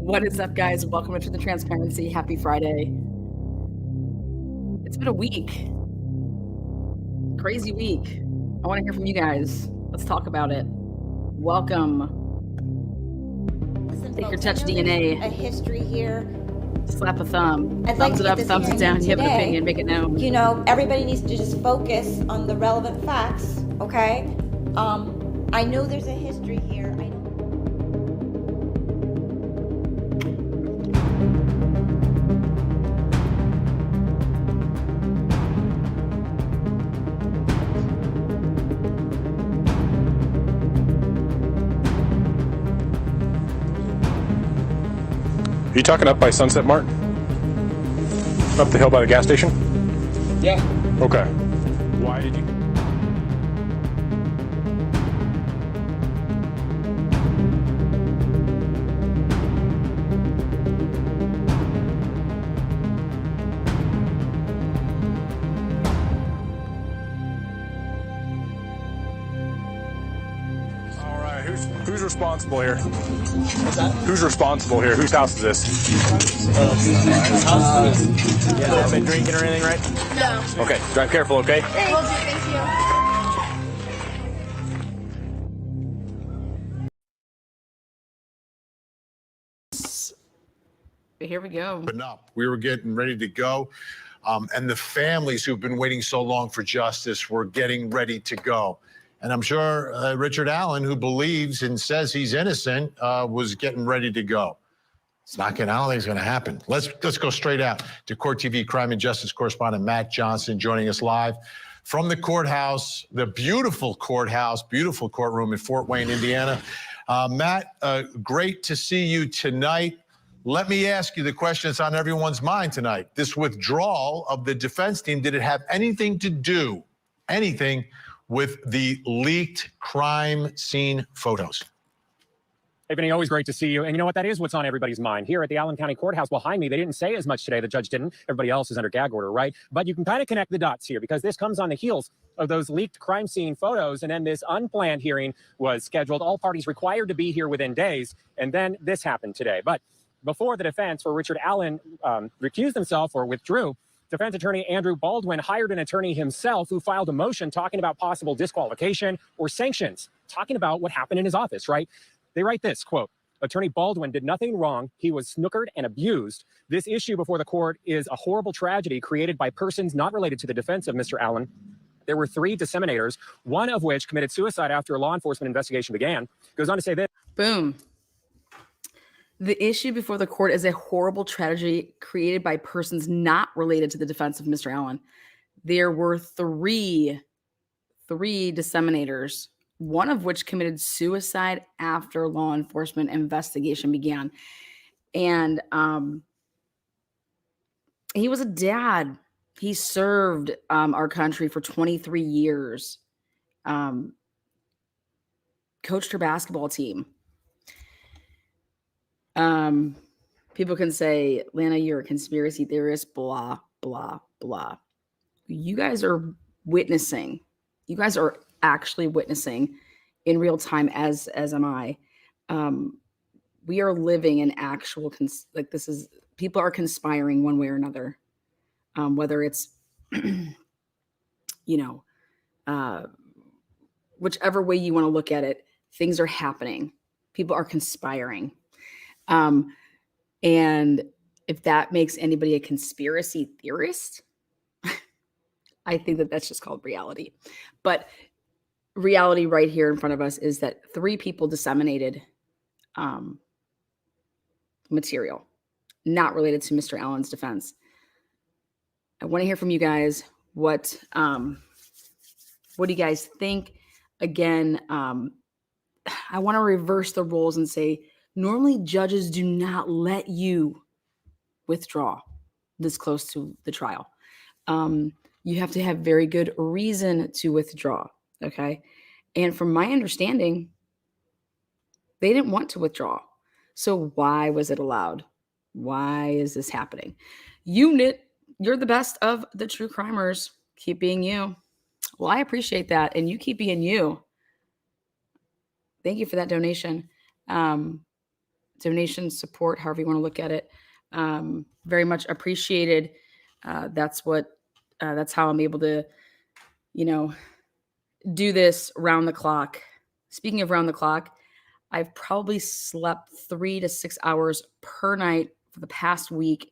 What is up, guys? Welcome to the Transparency. Happy Friday. It's been a week. Crazy week. I want to hear from you guys. Let's talk about it. Welcome. Listen, Take your folks, touch I know DNA. there's a history here. Slap a thumb. I'd like Thumbs to it get up, this thumbs it hearing down. You have an today. opinion, make it known. You know, everybody needs to just focus on the relevant facts, okay? I know there's a history here. I don't... Are you talking up by Sunset Mart? Up the hill by the gas station? Yeah. Okay. Why did you? All right. Who's responsible here? What's that? Who's responsible here? Whose house is this? Yeah. Haven't been drinking or anything, right? No. Okay. Drive careful, okay? Will do, thank you. Here we go. Up. We were getting ready to go. And the families who've been waiting so long for justice were getting ready to go. And I'm sure Richard Allen, who believes and says he's innocent, was getting ready to go. I don't think it's going to happen. Let's go straight out to Court TV crime and justice correspondent Matt Johnson joining us live from the courthouse, the beautiful courthouse, beautiful courtroom in Fort Wayne, Indiana. Matt, great to see you tonight. Let me ask you the question that's on everyone's mind tonight. This withdrawal of the defense team, did it have anything to do, with the leaked crime scene photos? Hey, Vinny, always great to see you. And you know what? That is what's on everybody's mind. Here at the Allen County Courthouse behind me, they didn't say as much today. The judge didn't. Everybody else is under gag order, right? But you can kind of connect the dots here because this comes on the heels of those leaked crime scene photos. And then this unplanned hearing was scheduled. All parties required to be here within days. And then this happened today. But before the defense, where Richard Allen recused himself or withdrew, defense attorney Andrew Baldwin hired an attorney himself who filed a motion talking about possible disqualification or sanctions, talking about what happened in his office, right? They write this, quote, Attorney Baldwin did nothing wrong. He was snookered and abused. This issue before the court is a horrible tragedy created by persons not related to the defense of Mr. Allen. There were 3 disseminators, one of which committed suicide after a law enforcement investigation began. Goes on to say this. Boom. The issue before the court is a horrible tragedy created by persons not related to the defense of Mr. Allen. There were three disseminators, one of which committed suicide after law enforcement investigation began. And he was a dad. He served our country for 23 years, coached her basketball team. People can say, Lana, you're a conspiracy theorist, blah, blah, blah. You guys are witnessing. You guys are actually witnessing in real time, as am I. We are living in actual, people are conspiring one way or another. Whether it's, whichever way you want to look at it, things are happening. People are conspiring. And if that makes anybody a conspiracy theorist, I think that that's just called reality. But reality right here in front of us is that 3 people disseminated material not related to Mr. Allen's defense. I want to hear from you guys. What do you guys think? Again, I want to reverse the roles and say, normally judges do not let you withdraw this close to the trial. You have to have very good reason to withdraw, okay? And from my understanding, they didn't want to withdraw. So why was it allowed? Why is this happening? Unit, you're the best of the true crimers. Keep being you. Well, I appreciate that. And you keep being you. Thank you for that donation. donation, support, however you want to look at it. Very much appreciated. That's how I'm able to, do this round the clock. Speaking of round the clock, I've probably slept 3 to 6 hours per night for the past week,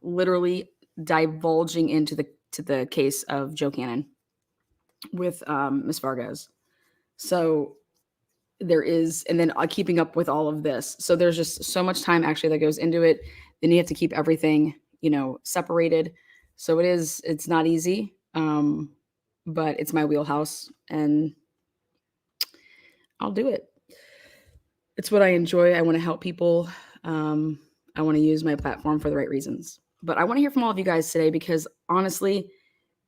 literally divulging into the case of Joe Cannon with Ms. Vargas. So there is, and then keeping up with all of this. So there's just so much time actually that goes into it. Then you have to keep everything, separated. So it's not easy, but it's my wheelhouse and I'll do it. It's what I enjoy. I want to help people. I want to use my platform for the right reasons. But I want to hear from all of you guys today because honestly,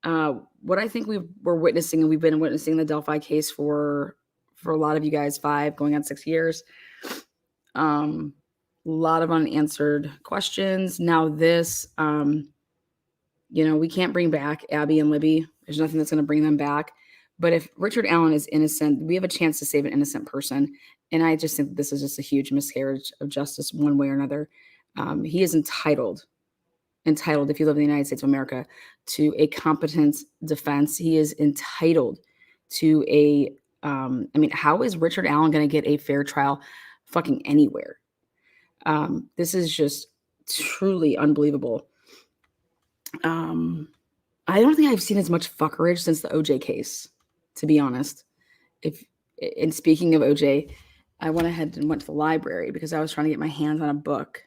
what I think we're witnessing, and we've been witnessing the Delphi case for a lot of you guys, 5 going on 6 years. A lot of unanswered questions. Now this, we can't bring back Abby and Libby. There's nothing that's going to bring them back. But if Richard Allen is innocent, we have a chance to save an innocent person. And I just think this is just a huge miscarriage of justice one way or another. He is entitled, if you live in the United States of America, to a competent defense. He is entitled to how is Richard Allen going to get a fair trial fucking anywhere? This is just truly unbelievable. I don't think I've seen as much fuckerage since the OJ case, to be honest. And speaking of OJ, I went ahead and went to the library because I was trying to get my hands on a book.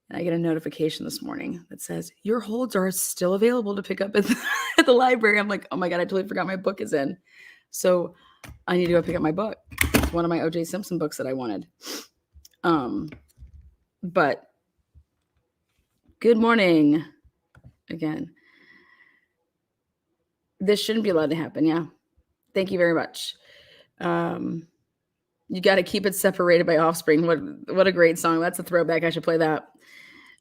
And I get a notification this morning that says, your holds are still available to pick up at the library. I'm like, oh my God, I totally forgot my book is in. So I need to go pick up my book. It's one of my OJ Simpson books that I wanted. But good morning again. This shouldn't be allowed to happen. Yeah. Thank you very much. You got to keep it separated by Offspring. What a great song. That's a throwback. I should play that.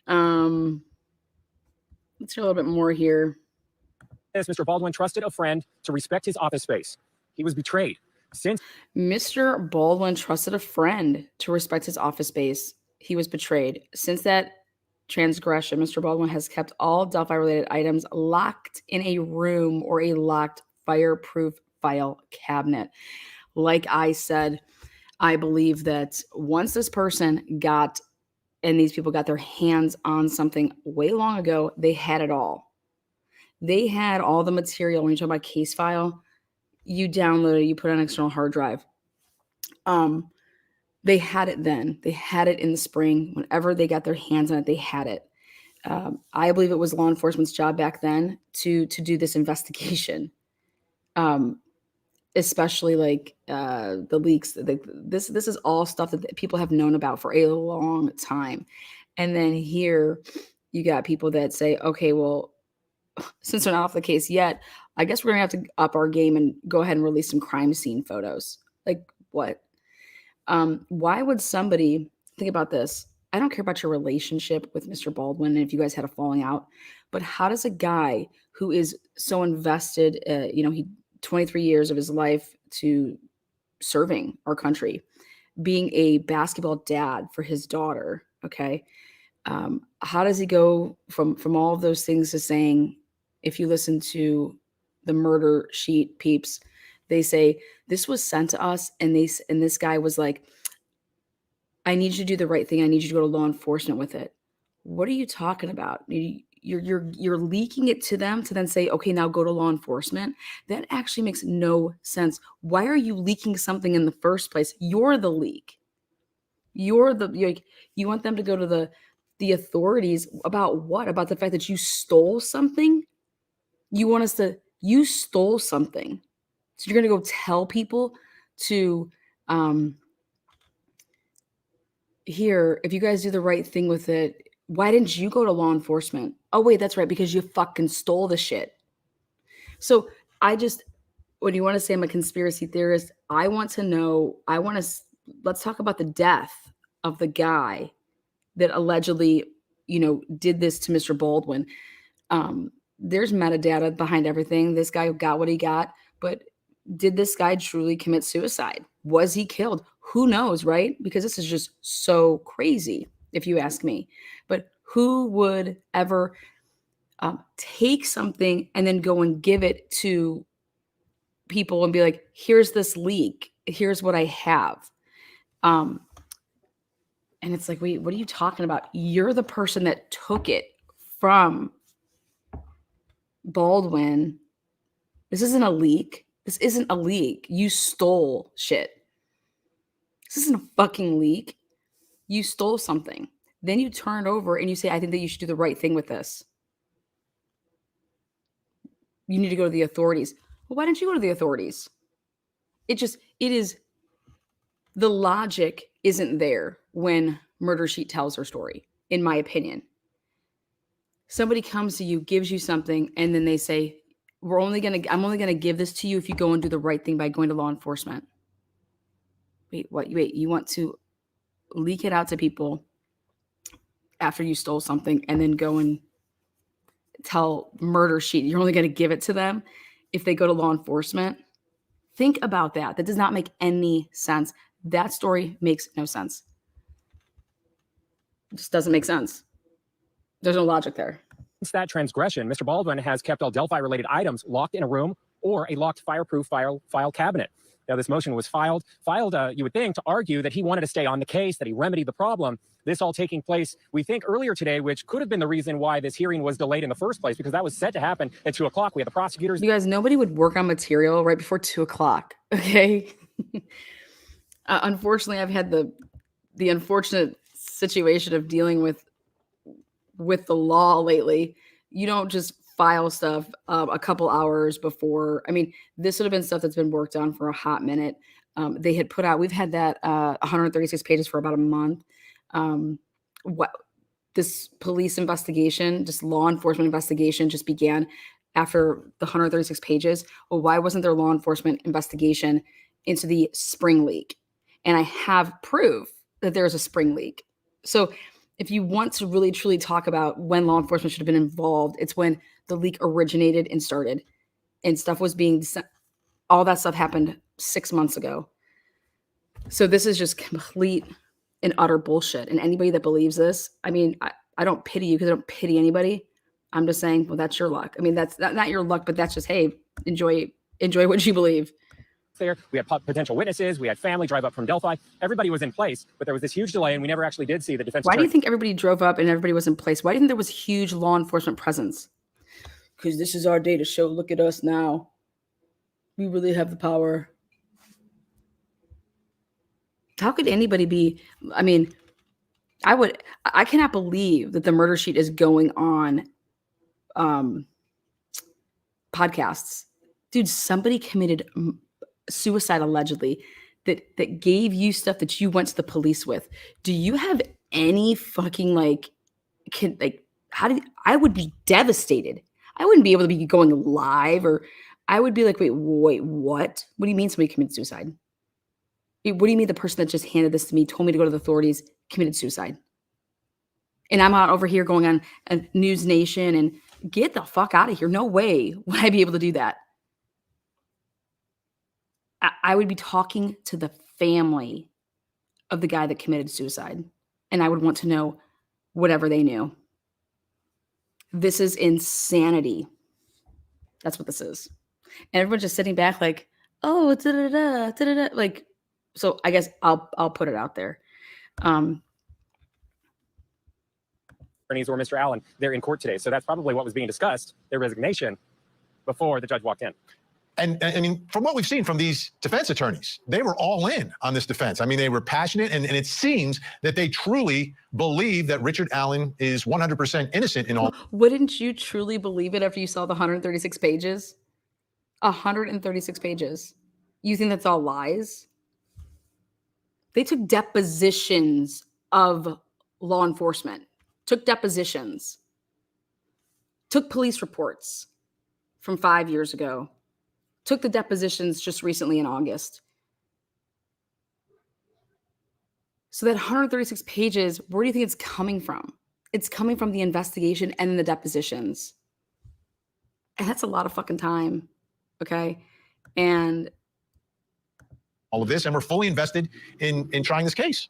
Let's hear a little bit more here. As Mr. Baldwin trusted a friend to respect his office space. He was betrayed. Since Mr. Baldwin trusted a friend to respect his office space. He was betrayed. Since that transgression, Mr. Baldwin has kept all Delphi-related items locked in a room or a locked fireproof file cabinet. Like I said, I believe that once this person and these people got their hands on something way long ago, they had it all. They had all the material. When you talk about case file, you download it, you put it on an external hard drive. They had it then. They had it in the spring. Whenever they got their hands on it, they had it. I believe it was law enforcement's job back then to do this investigation, especially like the leaks. This is all stuff that people have known about for a long time. And then here you got people that say, okay, well, since they're not off the case yet, I guess we're going to have to up our game and go ahead and release some crime scene photos. Like what? Why would somebody think about this? I don't care about your relationship with Mr. Baldwin and if you guys had a falling out, but how does a guy who is so invested, he 23 years of his life to serving our country, being a basketball dad for his daughter, okay? How does he go from all of those things to saying, if you listen to the murder sheet peeps, they say this was sent to us, and this guy was like, I need you to do the right thing. I need you to go to law enforcement with it. What are you talking about? You're leaking it to them to then say, okay, now go to law enforcement. That actually makes no sense. Why are you leaking something in the first place? You're the leak. You want them to go to the authorities about what? About the fact that you stole something? You stole something. So you're going to go tell people to, here, if you guys do the right thing with it, why didn't you go to law enforcement? Oh, wait, that's right, because you fucking stole the shit. So when you want to say I'm a conspiracy theorist, I want to know, let's talk about the death of the guy that allegedly, did this to Mr. Baldwin. There's metadata behind everything. This guy got what he got, but did this guy truly commit suicide? Was he killed? who knows, right? Because this is just so crazy, if you ask me. But who would ever take something and then go and give it to people and be like, here's this leak, here's what I have. And it's like, wait, what are you talking about? You're the person that took it from Baldwin. This isn't a leak. This isn't a leak. You stole shit. This isn't a fucking leak. You stole something. Then you turn it over and you say, I think that you should do the right thing with this. You need to go to the authorities. Well, why didn't you go to the authorities? The logic isn't there when Murder Sheet tells her story, in my opinion. Somebody comes to you, gives you something, and then they say, I'm only gonna give this to you if you go and do the right thing by going to law enforcement. Wait, what? Wait, you want to leak it out to people after you stole something and then go and tell Murder Sheet you're only going to give it to them if they go to law enforcement? Think about that. That does not make any sense. That story makes no sense. It just doesn't make sense. There's no logic there. Since that transgression, Mr. Baldwin has kept all Delphi-related items locked in a room or a locked fireproof file cabinet. Now, this motion was filed, you would think, to argue that he wanted to stay on the case, that he remedied the problem. This all taking place, we think, earlier today, which could have been the reason why this hearing was delayed in the first place, because that was set to happen at 2 o'clock. We had the prosecutors. You guys, nobody would work on material right before 2 o'clock, okay? Unfortunately, I've had the unfortunate situation of dealing with the law lately. You don't just file stuff a couple hours before. I mean, this would have been stuff that's been worked on for a hot minute. They had put out, we've had that 136 pages for about a month. This police investigation, just law enforcement investigation, just began after the 136 pages. Well, why wasn't there law enforcement investigation into the spring leak? And I have proof that there's a spring leak. So if you want to really truly talk about when law enforcement should have been involved, it's when the leak originated and started, and stuff was being sent. All that stuff happened 6 months ago. So this is just complete and utter bullshit. And anybody that believes this, I mean, I don't pity you because I don't pity anybody. I'm just saying, well, that's your luck. I mean, that's not your luck, but that's just, hey, enjoy what you believe. There, we had potential witnesses, we had family drive up from Delphi. Everybody was in place, but there was this huge delay, and we never actually did see the defense. Why do you think everybody drove up and everybody was in place? Why do you think there was huge law enforcement presence? Because this is our day to show, look at us now. We really have the power. How could anybody be? I mean, I cannot believe that the Murder Sheet is going on podcasts. Dude, somebody committed suicide allegedly that gave you stuff that you went to the police with. Do you have any fucking I would be devastated. I wouldn't be able to be going live, or I would be like, wait, what? What do you mean somebody committed suicide? What do you mean the person that just handed this to me, told me to go to the authorities, committed suicide? And I'm out over here going on a News Nation and get the fuck out of here. No way would I be able to do that. I would be talking to the family of the guy that committed suicide, and I would want to know whatever they knew. This is insanity. That's what this is. And everyone's just sitting back like, oh, da-da-da, da-da-da. Like, so I guess I'll put it out there. Or Mr. Allen, they're in court today. So that's probably what was being discussed, their resignation, before the judge walked in. And I mean, from what we've seen from these defense attorneys, they were all in on this defense. I mean, they were passionate, and it seems that they truly believe that Richard Allen is 100% innocent in all. Wouldn't you truly believe it after you saw the 136 pages? 136 pages. You think that's all lies? They took depositions of law enforcement, took depositions, took police reports from 5 years ago. Took the depositions just recently in August. So that 136 pages, where do you think it's coming from? It's coming from the investigation and the depositions. And that's a lot of fucking time, okay? And all of this, and we're fully invested in trying this case.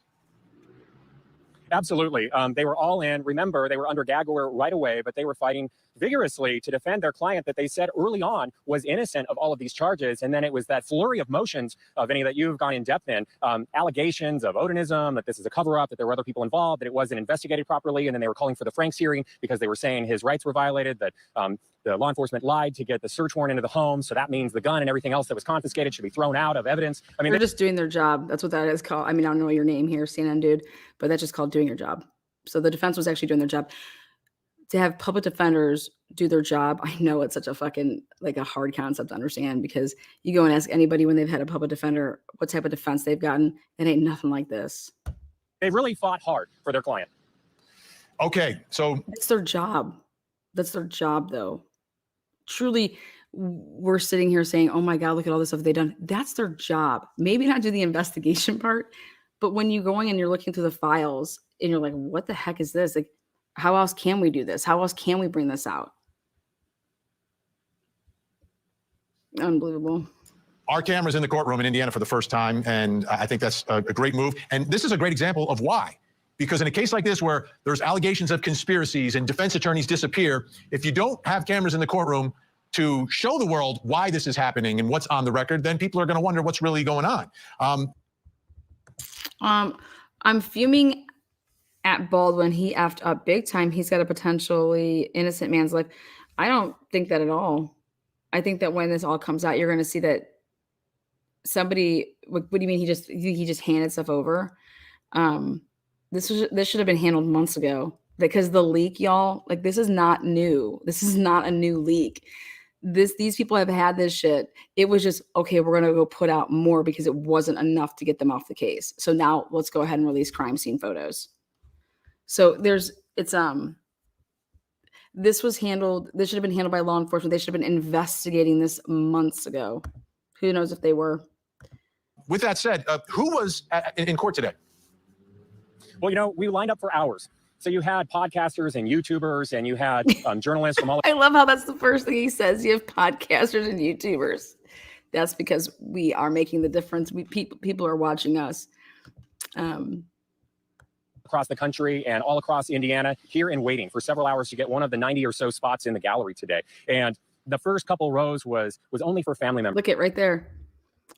Absolutely. They were all in. Remember, they were under gag order right away, but they were fighting vigorously to defend their client that they said early on was innocent of all of these charges. And then it was that flurry of motions, Vinny, that you've gone in depth in, allegations of Odenism, that this is a cover-up, that there were other people involved, that it wasn't investigated properly. And then they were calling for the Franks hearing because they were saying his rights were violated, that the law enforcement lied to get the search warrant into the home. So that means the gun and everything else that was confiscated should be thrown out of evidence. I mean, They're just doing their job. That's what that is called. I mean, I don't know your name here, CNN dude, but that's just called doing your job. So the defense was actually doing their job. To have public defenders do their job, I know it's such a fucking, like, a hard concept to understand, because you go and ask anybody when they've had a public defender what type of defense they've gotten, it ain't nothing like this. they really fought hard for their client. Okay, so It's their job. That's their job, though. Truly, we're sitting here saying, oh my God, look at all this stuff they've done. That's their job. Maybe not do the investigation part, but when you're going and you're looking through the files and you're like, what the heck is this? Like, how else can we do this? How else can we bring this out? Unbelievable. our camera's in the courtroom in Indiana for the first time, and I think that's a great move. And this is a great example of why. Because in a case like this, where there's allegations of conspiracies and defense attorneys disappear, if you don't have cameras in the courtroom to show the world why this is happening and what's on the record, then people are going to wonder what's really going on. I'm fuming at Baldwin. He effed up big time. He's got a potentially innocent man's life. I don't think that at all. I think that when this all comes out, you're going to see that somebody. What do you mean? He just handed stuff over. This should have been handled months ago, because the leak, y'all, like, this is not new. This is not a new leak. These people have had this shit. It was just, okay, we're going to go put out more because it wasn't enough to get them off the case. So now let's go ahead and release crime scene photos. So this should have been handled by law enforcement. They should have been investigating this months ago. Who knows if they were. With that said, who was in court today? Well, we lined up for hours. So you had podcasters and YouTubers, and you had journalists from all. I love how that's the first thing he says. You have podcasters and YouTubers. That's because we are making the difference. People are watching us. Across the country and all across Indiana, here and waiting for several hours to get one of the 90 or so spots in the gallery today. And the first couple rows was only for family members. Look at right there.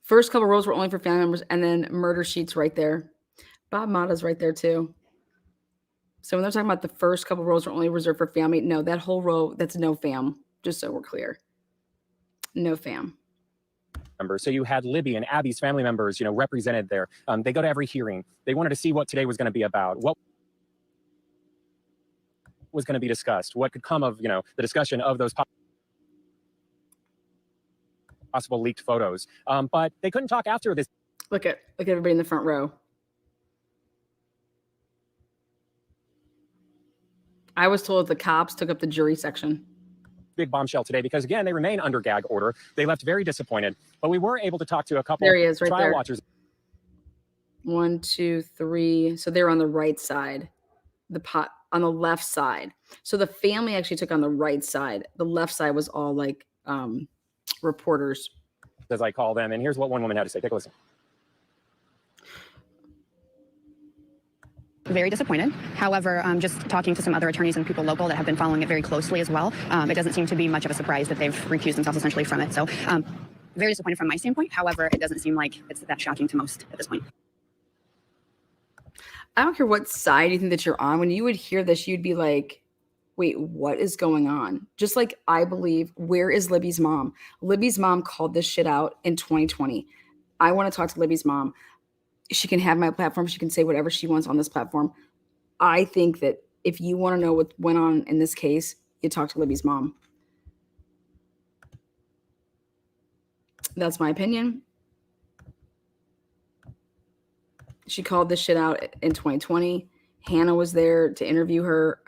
First couple rows were only for family members, and then murder sheets right there. Bob Motta's right there too. So when they're talking about the first couple rows were only reserved for family, no, that whole row, that's no fam. Just so we're clear. No fam. So you had Libby and Abby's family members, represented there. They go to every hearing. They wanted to see what today was going to be about, what was going to be discussed, what could come of, the discussion of those possible leaked photos. But they couldn't talk after this. Look at everybody in the front row. I was told the cops took up the jury section. Big bombshell today, because again, they remain under gag order. They left very disappointed, but we were able to talk to a couple There he is, right trial there. watchers. 1, 2, 3. So they're on the right side, on the left side. So the family actually took on the right side. The left side was all like reporters. As I call them. And here's what one woman had to say. Take a listen. Very disappointed. However, just talking to some other attorneys and people local that have been following it very closely as well, it doesn't seem to be much of a surprise that they've recused themselves essentially from it. So very disappointed from my standpoint. However, it doesn't seem like it's that shocking to most at this point. I don't care what side you think that you're on. When you would hear this, you'd be like, wait, what is going on? Just like I believe, where is Libby's mom? Libby's mom called this shit out in 2020. I want to talk to Libby's mom. She can have my platform. She can say whatever she wants on this platform. I think that if you want to know what went on in this case, you talk to Libby's mom. That's my opinion. She called this shit out in 2020. Hannah was there to interview her.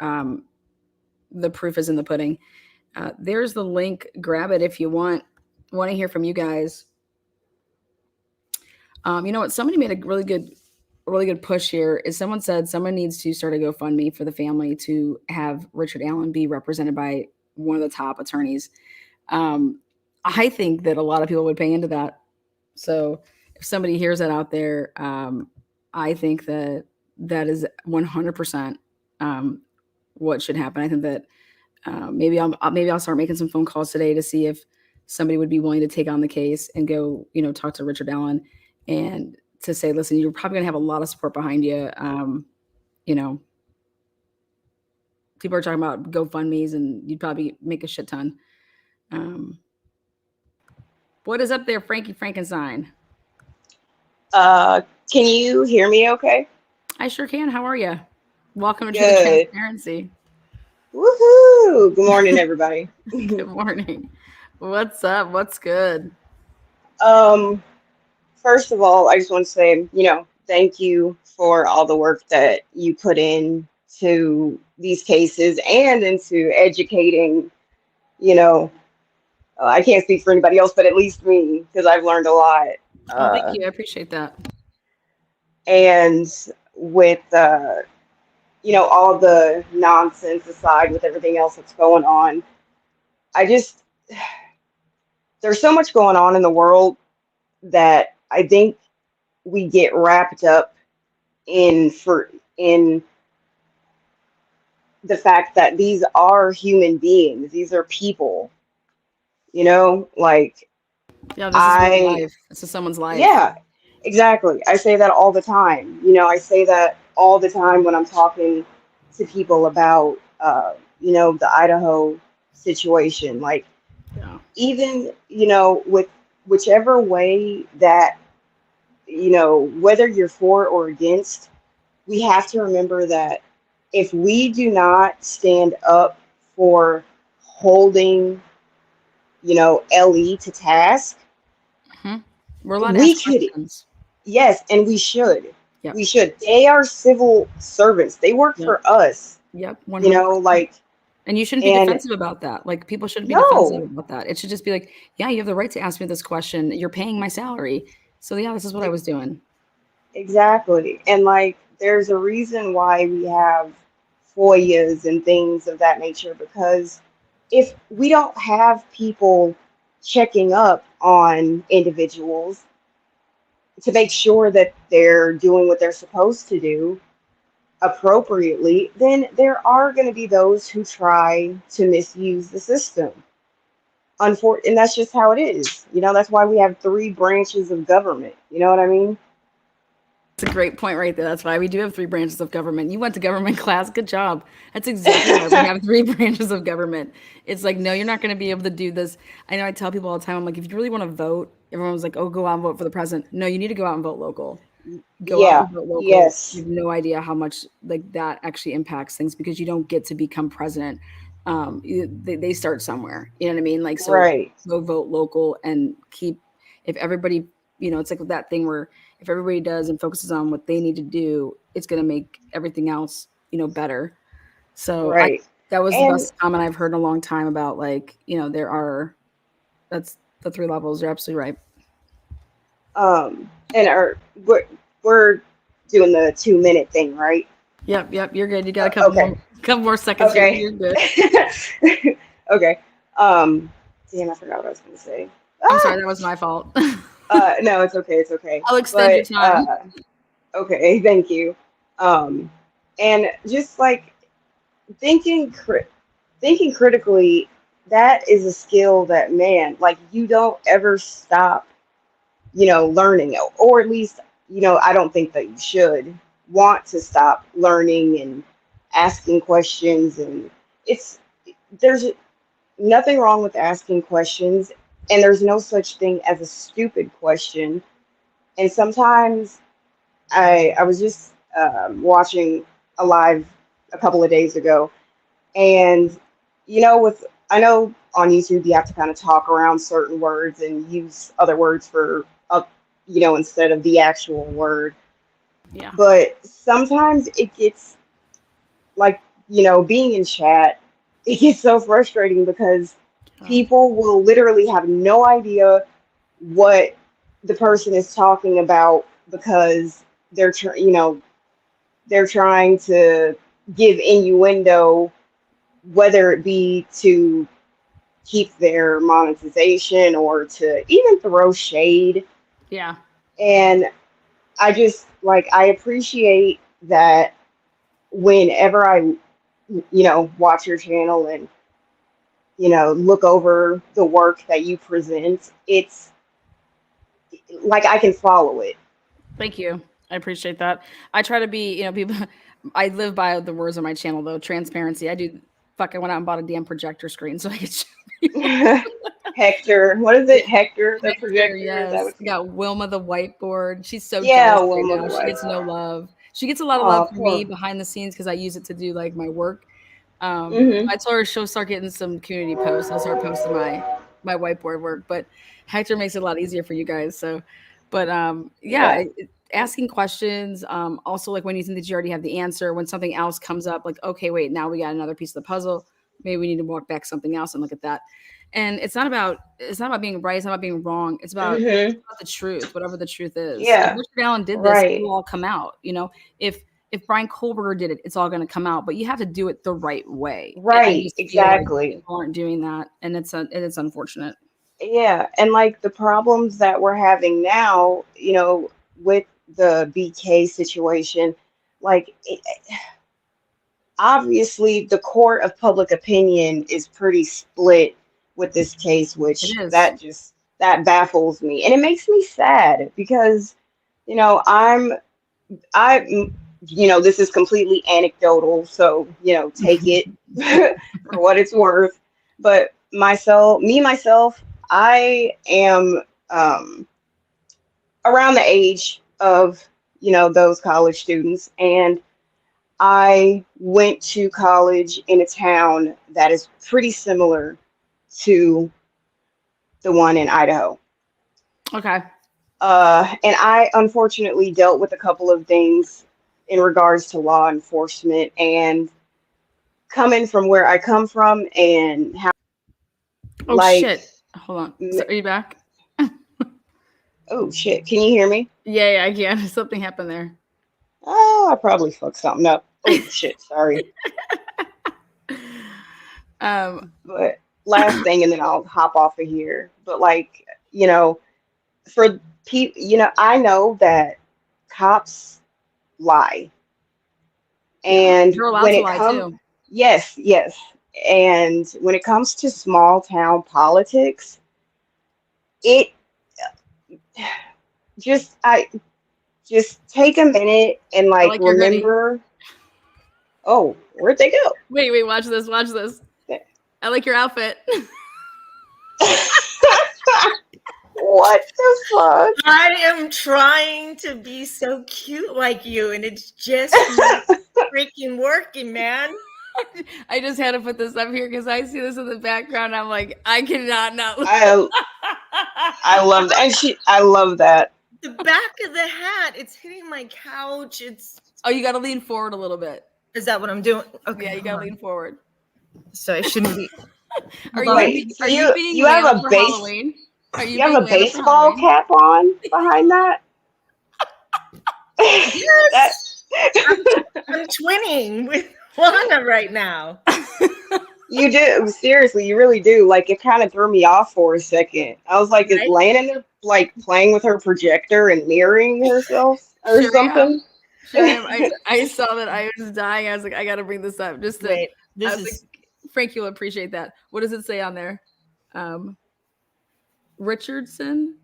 The proof is in the pudding. There's the link. Grab it if you want to hear from you guys. You know what? Somebody made a really good push here. Is someone said someone needs to start a GoFundMe for the family to have Richard Allen be represented by one of the top attorneys. I think that a lot of people would pay into that. So if somebody hears that out there, I think that that is 100% what should happen. I think that maybe I'll start making some phone calls today to see if somebody would be willing to take on the case and go, talk to Richard Allen and to say, listen, you're probably gonna have a lot of support behind you. People are talking about GoFundMe's and you'd probably make a shit ton. What is up there, Frankie Frankenstein? Can you hear me okay? I sure can. How are you? Welcome to the Good. transparency. Woohoo! Good morning, everybody. Good morning. What's up? What's good? First of all, I just want to say, thank you for all the work that you put in to these cases and into educating, I can't speak for anybody else, but at least me, because I've learned a lot. Oh, thank you. I appreciate that. And with, all the nonsense aside with everything else that's going on, there's so much going on in the world that I think we get wrapped up in the fact that these are human beings. These are people, like, yeah, this is real life. This is someone's life. Yeah, exactly. I say that all the time. I say that all the time when I'm talking to people about, the Idaho situation. Like, Yeah. even, with whichever way that, whether you're for or against, we have to remember that if we do not stand up for holding, LE to task, We're allowed to we ask could, questions. yes, and we should. Yep. We should. They are civil servants. They work Yep. for us. Yep. Like, and you shouldn't be and defensive about that. Like, people shouldn't be no, defensive about that. It should just be like, yeah, you have the right to ask me this question. You're paying my salary. So yeah, this is what I was doing. exactly. And like, there's a reason why we have FOIAs and things of that nature, because if we don't have people checking up on individuals to make sure that they're doing what they're supposed to do appropriately, then there are going to be those who try to misuse the system. And that's just how it is. That's why we have 3 branches of government. You know what I mean? It's a great point right there. That's why we do have 3 branches of government. You went to government class. Good job. That's exactly why we have 3 branches of government. It's like, no, you're not going to be able to do this. I know I tell people all the time, I'm like, if you really want to vote, everyone's like, oh, go out and vote for the president. No, you need to go out and vote local. Go out and vote local. Yes. You have no idea how much like that actually impacts things, because you don't get to become president. They start somewhere. You know what I mean? Like, so Right. go vote local and if everybody, it's like that thing where if everybody does and focuses on what they need to do, it's going to make everything else, better. So Right. that was the And best comment I've heard in a long time about, like, that's the 3 levels. You're absolutely right. and we're doing the 2-minute thing, right? Yep. You're good. You got a couple Okay. more seconds. Okay. You're good. Okay. Damn, I forgot what I was going to say. I'm sorry. That was my fault. No, it's okay. It's okay. I'll extend your time. Okay, thank you. And just like thinking critically, that is a skill that, man, like, you don't ever stop, learning, or at least, I don't think that you should want to stop learning and asking questions. And there's nothing wrong with asking questions, and there's no such thing as a stupid question. And sometimes I was just watching a live a couple of days ago, and I know on YouTube you have to kind of talk around certain words and use other words for instead of the actual word. Yeah. But sometimes it gets like, being in chat, it gets so frustrating because people will literally have no idea what the person is talking about, because they're trying to give innuendo, whether it be to keep their monetization or to even throw shade. Yeah. And I just like, I appreciate that whenever I, watch your channel and, look over the work that you present, it's like I can follow it. Thank you. I appreciate that. I try to be, people. I live by the words on my channel though. Transparency. I do. Fuck. I went out and bought a damn projector screen so I could show people. Hector, what is it? Hector, the Hector, projector. yes. Is that what- We got Wilma the whiteboard. She's so Yeah, jealous right Wilma now. the She gets no whiteboard. love. She gets a lot of Aw, love from me poor. behind the scenes because I use it to do like my work. Mhm. I told her she'll start getting some community posts. I'll start posting my whiteboard work, but Hector makes it a lot easier for you guys. So, but Yeah. asking questions. Also, like when you think that you already have the answer, when something else comes up, like okay, wait, now we got another piece of the puzzle. Maybe we need to walk back something else and look at that. And it's not about being right. It's not about being wrong. It's about, Mhm. it's about the truth, whatever the truth is. Yeah. If Richard Allen did this, Right. it will all come out. If Brian Kohlberger did it, it's all going to come out. But you have to do it the right way. And I Right, just feel like exactly. people aren't doing that, and it's unfortunate. Yeah, and like the problems that we're having now, with the BK situation, like obviously the court of public opinion is pretty split with this case, which It is. that baffles me, and it makes me sad because this is completely anecdotal, so take it for what it's worth. But myself, I am around the age of those college students, and I went to college in a town that is pretty similar to the one in Idaho. Okay. And I unfortunately dealt with a couple of things in regards to law enforcement, and coming from where I come from and how. Oh Like, shit! Hold on. So, are you back? oh shit, can you hear me? Yeah, I can. Something happened there. Oh, I probably fucked something up. Oh shit, sorry. But last thing, and then I'll hop off of here. But like, for people, I know that cops lie, and You're allowed when to it lie comes, too. yes, and when it comes to small town politics, it just take a minute and like your hoodie. remember. Oh, where'd they go? Wait, watch this. Watch this. Yeah. I like your outfit. What the fuck? I am trying to be so cute like you, and it's just not freaking working, man. I just had to put this up here because I see this in the background. I'm like, I cannot not. I love that. And I love that. The back of the hat, it's hitting my couch. Oh, you got to lean forward a little bit. Is that what I'm doing? Okay, Yeah, you got to lean forward. So I shouldn't be. Are Wait, you you being have Lana a for base- Halloween? Are You have a being Lana for baseball Halloween? cap on behind that? Yes! I'm twinning with Lana right now. You do. Seriously, you really do. Like, it kind of threw me off for a second. I was like, is Right? Lana in there, like, playing with her projector and mirroring herself or Sure something? Sure am. I saw that. I was dying. I was like, I got to bring this up. Just to, Wait, I this was is like, Frank, you'll appreciate that. What does it say on there? Richardson?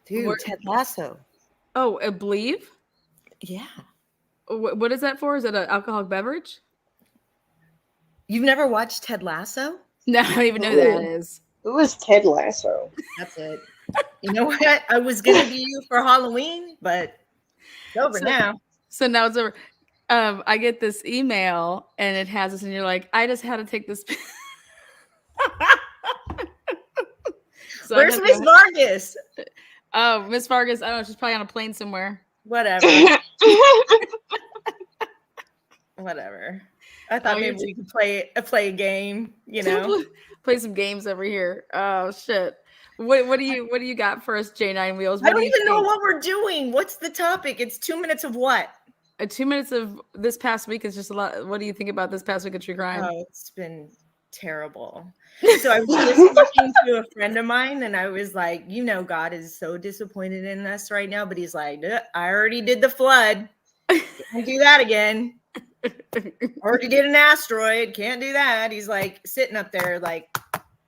dude, what- Ted Lasso. Oh, I believe. Yeah. What is that for? Is it an alcoholic beverage? You've never watched Ted Lasso? No, I don't even know who that Ooh. is. Who is Ted Lasso? That's it. You know what? I was gonna be you for Halloween, but it's over So- now. So now it's over. I get this email and it has this, and you're like, I just had to take this. So I Where's got Miss the- Vargas? Oh, Miss Vargas. I don't know. She's probably on a plane somewhere. Whatever. Whatever. I thought Oh, you're maybe we could play a game, you know. Play some games over here. Oh shit. What do you got for us, J9 Wheels? I What don't do you even know think? what we're doing. What's the topic? It's 2 minutes of what? 2 minutes of this past week is just a lot. What do you think about this past week of true crime? Oh, it's been terrible. So I was just talking to a friend of mine, and I was like, you know, God is so disappointed in us right now, but he's like, I already did the flood. Can't do that again. Already did an asteroid. Can't do that. He's like sitting up there like,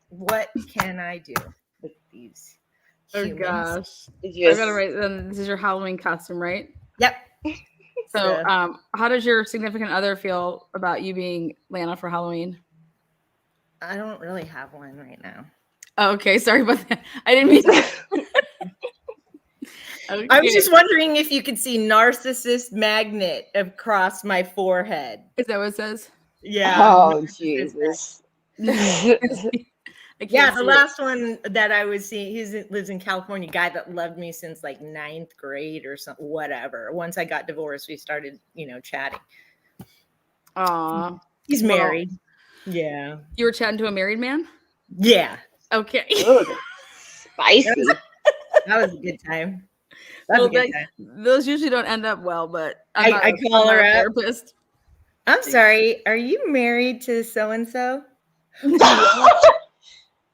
what can I do with these humans? Oh gosh. I Just, gotta write. This is your Halloween costume, right? Yep. So, how does your significant other feel about you being Lana for Halloween? I don't really have one right now. Oh, okay, sorry about that. I didn't mean. Okay. I was just wondering if you could see narcissist magnet across my forehead. Is that what it says? Yeah. oh Jesus. I can't Yeah, the see last one that I was seeing, lives in California, guy that loved me since like 9th grade or something, whatever. Once I got divorced, we started, chatting. it. Aw. He's Well, married. Yeah. You were chatting to a married man? Yeah. Okay. Ugh, spicy. That was a good time. That was a good time. Those usually don't end up well, but I call her a up. therapist. I'm sorry. Are you married to so-and-so?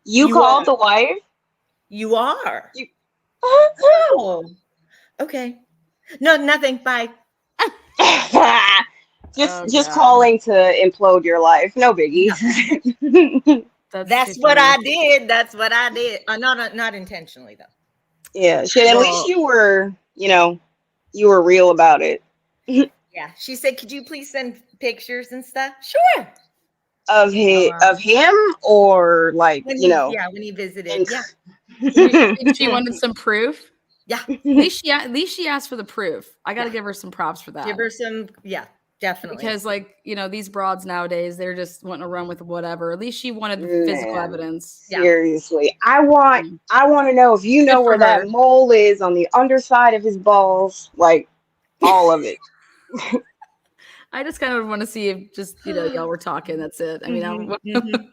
You called the wife? You are. You- Oh. Okay. No, nothing. Bye. just God. calling to implode your life. No biggie. too That's what funny. I did. That's what I did. Not intentionally though. Yeah, shit. At Well- least you were, you were real about it. Yeah. She said, "Could you please send pictures and stuff?" Sure. Of him or like, When he visited. and- Yeah. She wanted some proof. Yeah. At least she asked for the proof. I got to give her some props for that. Give her some. Yeah. Definitely. Because these broads nowadays, they're just wanting to run with whatever. At least she wanted the physical Man. evidence. Yeah. Seriously. I want to know if you know Good for where that her. mole is on the underside of his balls, like all of it. I just kind of want to see if just y'all were talking. That's it. I mean, Mhm.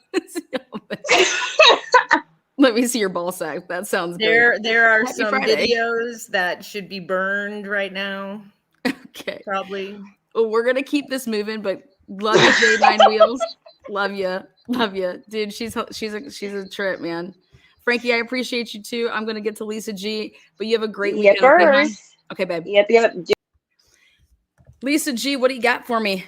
let me see your ball sack. That sounds good. There are Happy some Friday. videos that should be burned right now. Okay. Probably. Well, we're gonna keep this moving, but love you, J9 Wheels. Love you, dude. She's a trip, man. Frankie, I appreciate you too. I'm gonna get to Lisa G, but you have a great weekend. Okay, hon? Okay, babe. Yep. Lisa G, what do you got for me?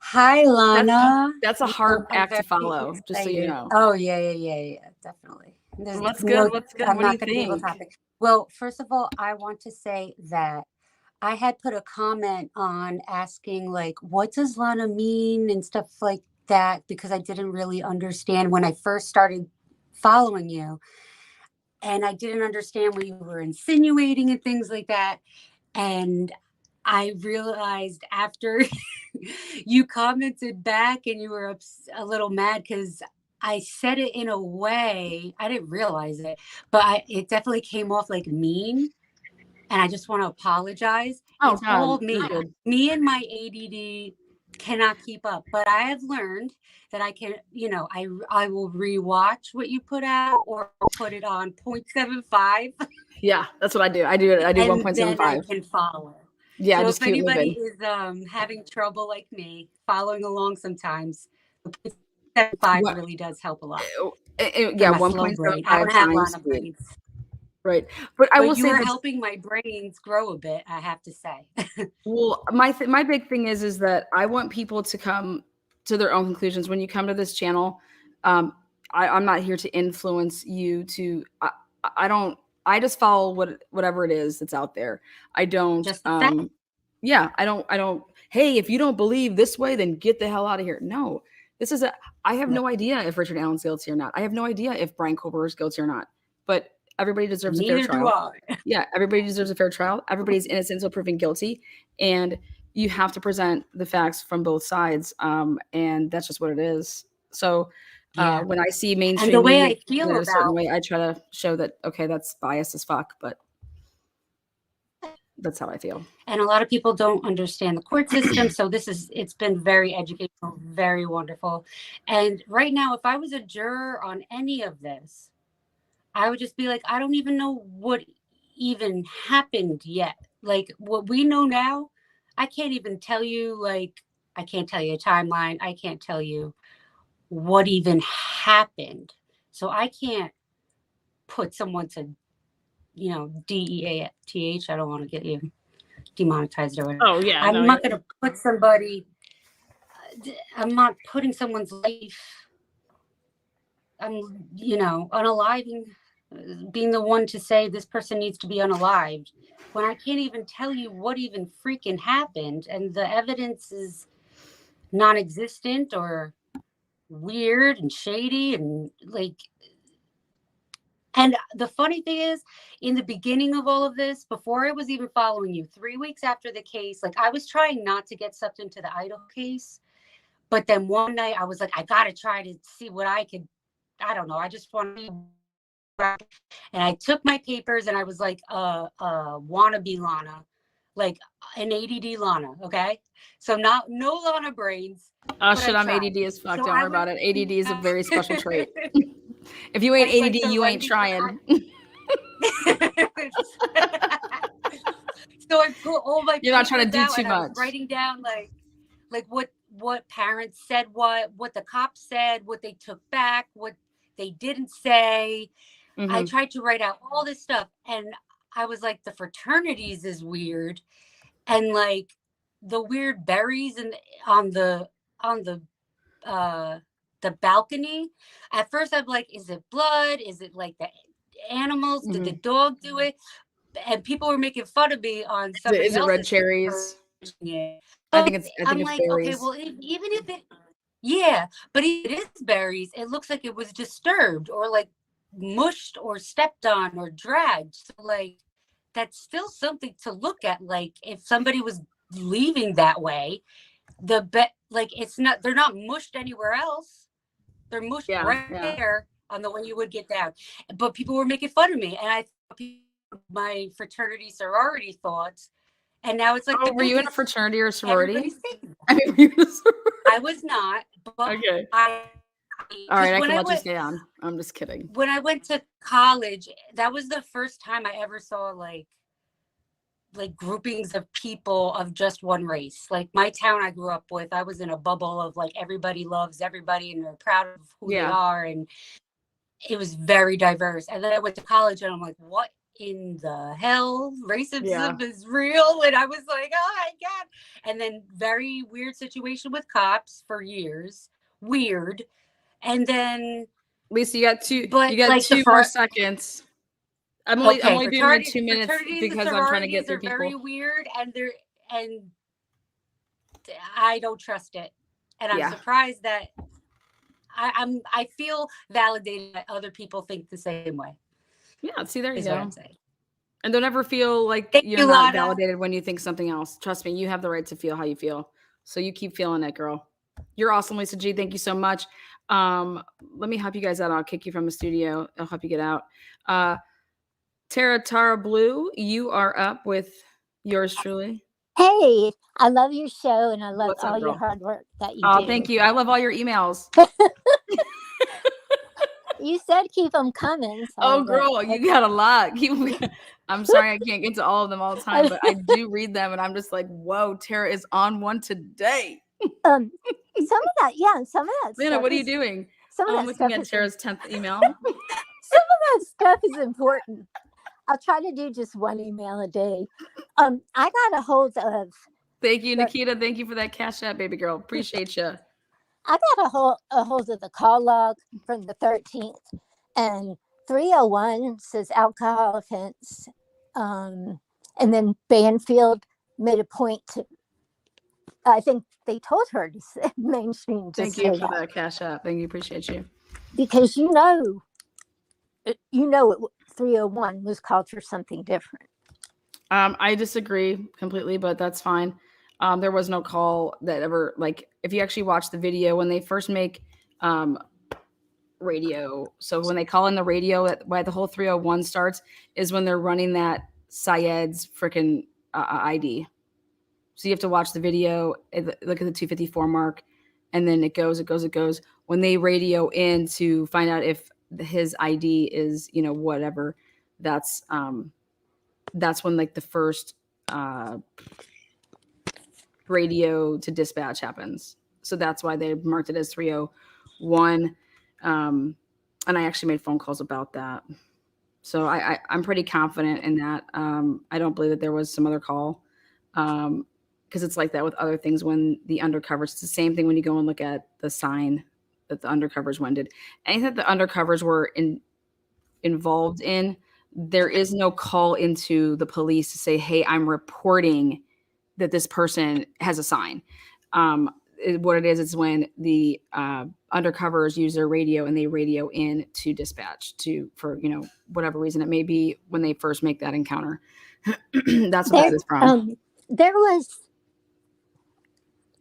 Hi, Lana. That's a hard I'm act to very follow, just so you excited. know. Oh, yeah, definitely. There's What's no- good? What's good? I'm What do not you gonna be able to think? top it. Well, first of all, I want to say that I had put a comment on asking, like, what does Lana mean and stuff like that, because I didn't really understand when I first started following you. And I didn't understand what you were insinuating and things like that. And I realized after you commented back and you were a little mad because I said it in a way, I didn't realize it, but it definitely came off like mean. And I just want to apologize. Oh, It's God, all me. you're good. Me and my ADD cannot keep up. But I have learned that I can, I will rewatch what you put out or put it on 0.75. Yeah, that's what I do. I do and then I 1.75. can follow. Yeah, So just if keep anybody moving. is having trouble like me, following along sometimes, the 0.75 What- really does help a lot. Yeah, For my slow brain. I 1.75 don't have times Lana speed. brains. Right, but I will But you say are this. helping my brains grow a bit, I have to say. Well, my big thing is that I want people to come to their own conclusions. When you come to this channel, I'm not here to influence you to. I just follow whatever it is that's out there. I don't. Just the fact. Yeah, I don't. Hey, if you don't believe this way, then get the hell out of here. No, this is I have no idea if Richard Allen's guilty or not. I have no idea if Brian Colbert is guilty or not. But everybody deserves a fair Neither do trial. I. Yeah, everybody deserves a fair trial. Everybody's innocent until proven guilty, and you have to present the facts from both sides. And that's just what it is. So Yeah. when I see mainstream And the way media I feel in a certain about way, I try to show that okay, that's biased as fuck, but that's how I feel. And a lot of people don't understand the court system. So it's been very educational, very wonderful. And right now, if I was a juror on any of this, I would just be like, I don't even know what even happened yet. Like what we know now, I can't even tell you, like, I can't tell you a timeline. I can't tell you what even happened. So I can't put someone to, DEATH. I don't want to get you demonetized or whatever. Oh yeah. I'm not going to put somebody, I'm not putting someone's life, unaliving, being the one to say this person needs to be unalived when I can't even tell you what even freaking happened. And the evidence is non-existent or weird and shady and and the funny thing is, in the beginning of all of this, before I was even following you, 3 weeks after the case, I was trying not to get sucked into the idol case. But then one night I was like, I got to try to see what I could, I don't know. I just want to, and I took my papers and I was like, wannabe Lana, like an ADD Lana. Okay. So no Lana brains. Oh shit, I'm ADD as fuck. So Don't worry about it. ADD is a very special trait. If you ain't ADD, you ain't trying. So I put all my. You're not trying to do too much. Writing down like what parents said, what the cops said, what they took back, what they didn't say. Mm-hmm. I tried to write out all this stuff, and I was like, the fraternities is weird, and like the weird berries and on the balcony. At first I'm like, is it blood? Is it like the animals? Mm-hmm. Did the dog do it? And people were making fun of me on somebody Is it red cherries? I think it's I'm like, berries. okay, well, even if it, yeah, but if it is berries, it looks like it was disturbed or like mushed or stepped on or dragged. So like, that's still something to look at. Like if somebody was leaving that way, it's not, they're not mushed anywhere else. They're mushed there on the way you would get down. But people were making fun of me, and I thought my fraternity sorority thoughts. And now it's like, were you in a fraternity or sorority? I mean, were you in a sorority? I was not. But okay. All right, I can let you stay on. I'm just kidding. When I went to college, that was the first time I ever saw like groupings of people of just one race. Like my town I grew up with, I was in a bubble of like everybody loves everybody and they're proud of who they are, and it was very diverse. And then I went to college and I'm like, what in the hell? Racism is real. And I was like, oh my God. And then very weird situation with cops for years. Weird. And then Lisa, you got two more seconds. I'm only doing 2 minutes because I'm trying to get through people. Very weird, and I don't trust it, and I'm surprised that I feel validated that other people think the same way. Yeah, see, there you go. And don't ever feel like you're not validated when you think something else. Trust me, you have the right to feel how you feel. So you keep feeling it, girl. You're awesome, Lisa G. Thank you so much. Let me help you guys out. I'll kick you from the studio. I'll help you get out. Tara Blue, you are up with yours truly. Hey, I love your show and I love all your hard work that you do. Oh, thank you. I love all your emails. You said keep them coming. So oh, girl, you got a lot. I'm sorry I can't get to all of them all the time, but I do read them and I'm just like, whoa, Tara is on one today. Some of that. Lena, what are you doing? I'm looking at Tara's 10th email. Some of that stuff is important. I'll try to do just one email a day. I got a hold of. Thank you, Nikita. Thank you for that cash app, baby girl. Appreciate you. I got a hold of the call log from the 13th, and 301 says alcohol offense. And then Banfield made a point to. I think they told her to say mainstream. Thank you for that cash app. Thank you. Appreciate you. Because 301 was called for something different. I disagree completely, but that's fine. There was no call that ever, like, if you actually watch the video, when they first make radio, so when they call in the radio, why the whole 301 starts is when they're running that Syed's freaking ID. So you have to watch the video, look at the 254 mark, and then it goes. When they radio in to find out if his ID is, whatever, that's when like the first radio to dispatch happens. So that's why they marked it as 301. And I actually made phone calls about that. So I'm pretty confident in that. I don't believe that there was some other call, because it's like that with other things when the undercovers. It's the same thing when you go and look at the sign that the undercovers did. Anything that the undercovers were involved in, there is no call into the police to say, hey, I'm reporting that this person has a sign. What it is when the undercovers use their radio and they radio in to dispatch for whatever reason it may be when they first make that encounter. That's what that is from. There was,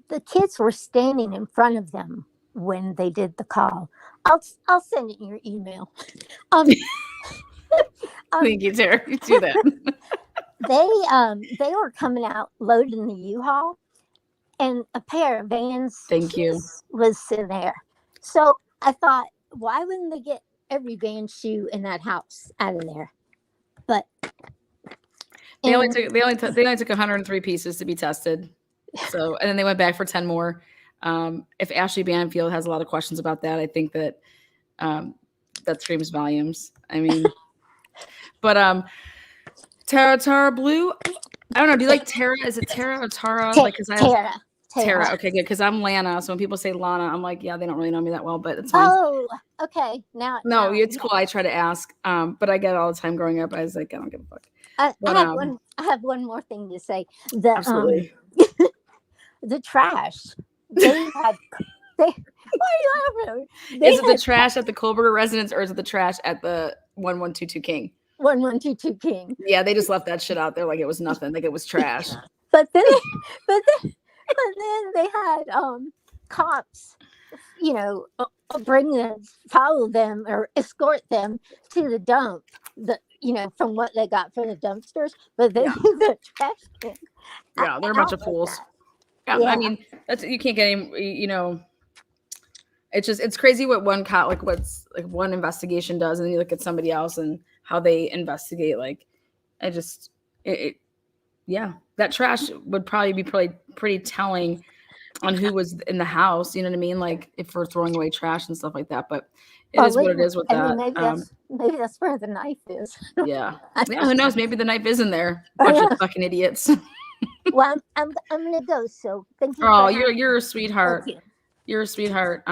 the kids were standing in front of them when they did the call. I'll send it in your email. Thank you, Tara. You do that. They were coming out loading the U-Haul, and a pair of vans was sitting there. So I thought, why wouldn't they get every van shoe in that house out of there? But they only took 103 pieces to be tested. So, and then they went back for 10 more. If Ashley Banfield has a lot of questions about that, I think that that screams volumes. I mean, but Tara Blue, I don't know. Do you like Tara? Is it Tara or Tara? Tara. Okay, good. Because I'm Lana. So when people say Lana, I'm like, yeah, they don't really know me that well, but it's fine. Oh, okay. Now it's cool. I try to ask, but I get it all the time growing up. I was like, I don't give a fuck. I have one more thing to say. Absolutely. The trash. They had. Why are you laughing? Is it the trash at the Kohlberger residence or is it the trash at the 1122 King? 1122 King. Yeah, they just left that shit out there like it was nothing, like it was trash. But then they had cops, follow them or escort them to the dump. From what they got from the dumpsters, but then the trash can. Yeah, they're a bunch of fools. Yeah, I mean, you can't get any. It's crazy what one cop, one investigation does, and then you look at somebody else and how they investigate. That trash would probably be pretty telling on who was in the house. You know what I mean? Like if we're throwing away trash and stuff like that. But it is what it is with that. Maybe that's where the knife is. Yeah. Who knows? Maybe the knife is in there. Bunch of fucking idiots. Well, I'm gonna go. So thank you. Oh, you're a sweetheart. You're a sweetheart.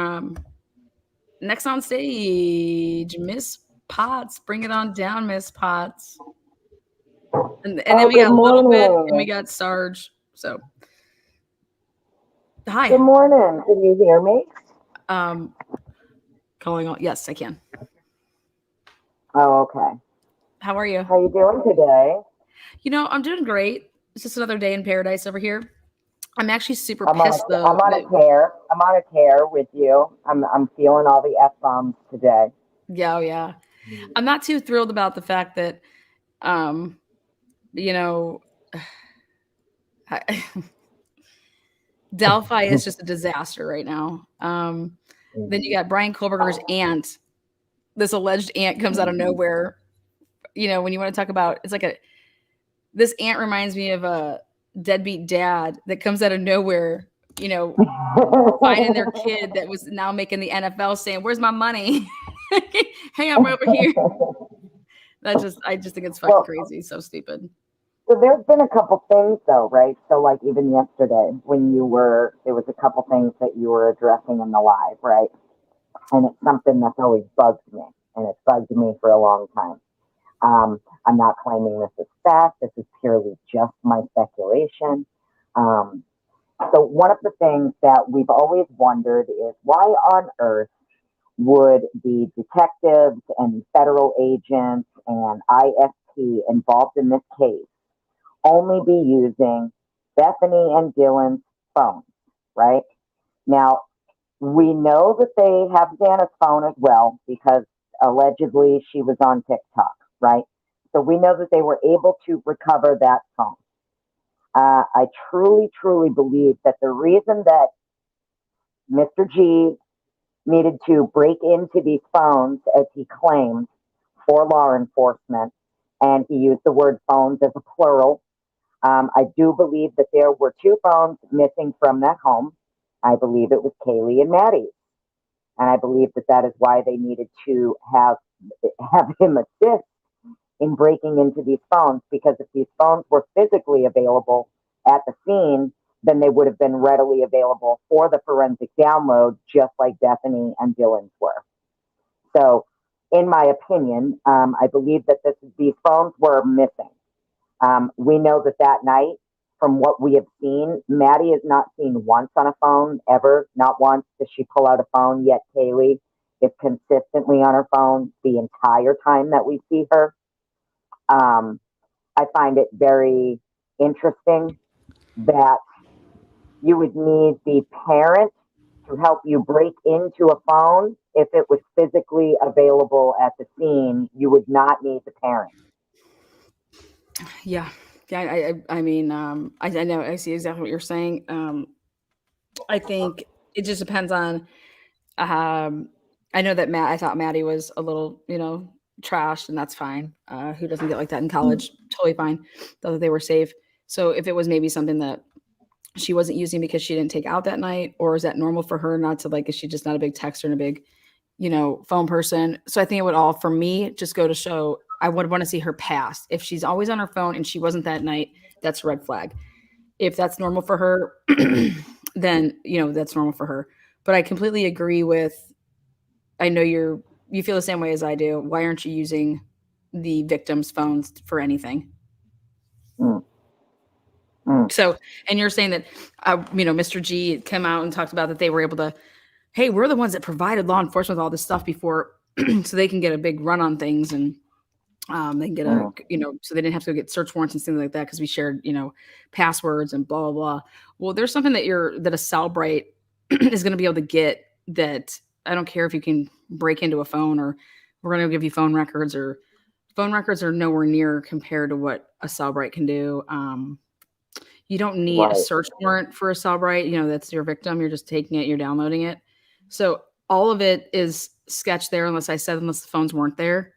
Next on stage, Miss Potts. Bring it on down, Miss Potts. And then we got a little bit, and we got Sarge. So, hi. Good morning. Can you hear me? Calling on. Yes, I can. Oh, okay. How are you? How you doing today? I'm doing great. It's just another day in paradise over here. I'm actually super pissed though. I'm on a tear. I'm on a tear with you. I'm feeling all the F-bombs today. Yeah, yeah. I'm not too thrilled about the fact that, Delphi is just a disaster right now. Then you got Brian Kohlberger's aunt. This alleged aunt comes out of nowhere. When you want to talk about, this aunt reminds me of a deadbeat dad that comes out of nowhere, finding their kid that was now making the NFL saying, "Where's my money?" Hey, I'm over here. I just think it's fucking crazy. So stupid. So there's been a couple things though, right? So like even yesterday when there was a couple things that you were addressing in the live, right? And it's something that's always bugged me, and it's bugged me for a long time. I'm not claiming this is fact. This is purely just my speculation. So one of the things that we've always wondered is why on earth would the detectives and federal agents and ISP involved in this case only be using Bethany and Dylan's phones, right? Now, we know that they have Xana's phone as well because allegedly she was on TikTok, right? So we know that they were able to recover that phone. I truly, truly believe that the reason that Mr. G needed to break into these phones, as he claimed, for law enforcement, and he used the word phones as a plural. I do believe that there were 2 phones missing from that home. I believe it was Kaylee and Maddie. And I believe that that is why they needed to have him assist in breaking into these phones, because if these phones were physically available at the scene, then they would have been readily available for the forensic download, just like Bethany and Dylan's were. So, in my opinion, I believe that these phones were missing. We know that night, from what we have seen, Maddie is not seen once on a phone, ever. Not once does she pull out a phone, yet Kaylee is consistently on her phone the entire time that we see her. I find it very interesting that you would need the parent to help you break into a phone. If it was physically available at the scene, you would not need the parent. Yeah. Yeah. I mean, I know, I see exactly what you're saying. I think it just depends on, I know that I thought Maddie was a little, trashed, and that's fine. Who doesn't get like that in college? Totally fine. Thought that they were safe. So if it was maybe something that she wasn't using because she didn't take out that night, or is that normal for her not to, like, is she just not a big texter and a big, phone person? So I think it would all, for me, just go to show I would want to see her past. If she's always on her phone and she wasn't that night, that's a red flag. If that's normal for her, then, that's normal for her. But I completely agree with, I know you feel the same way as I do. Why aren't you using the victims' phones for anything? So, and you're saying that, Mr. G came out and talked about that they were able to, hey, we're the ones that provided law enforcement with all this stuff before, so they can get a big run on things, and they can get so they didn't have to go get search warrants and things like that because we shared, passwords and blah, blah, blah. Well, there's something that a Cellbrite is going to be able to get that. I don't care if you can break into a phone, or we're going to give you phone records are nowhere near compared to what a Cellbrite can do. You don't need a search warrant for a Cellbrite. That's your victim. You're just taking it, you're downloading it. So all of it is sketched there, unless the phones weren't there.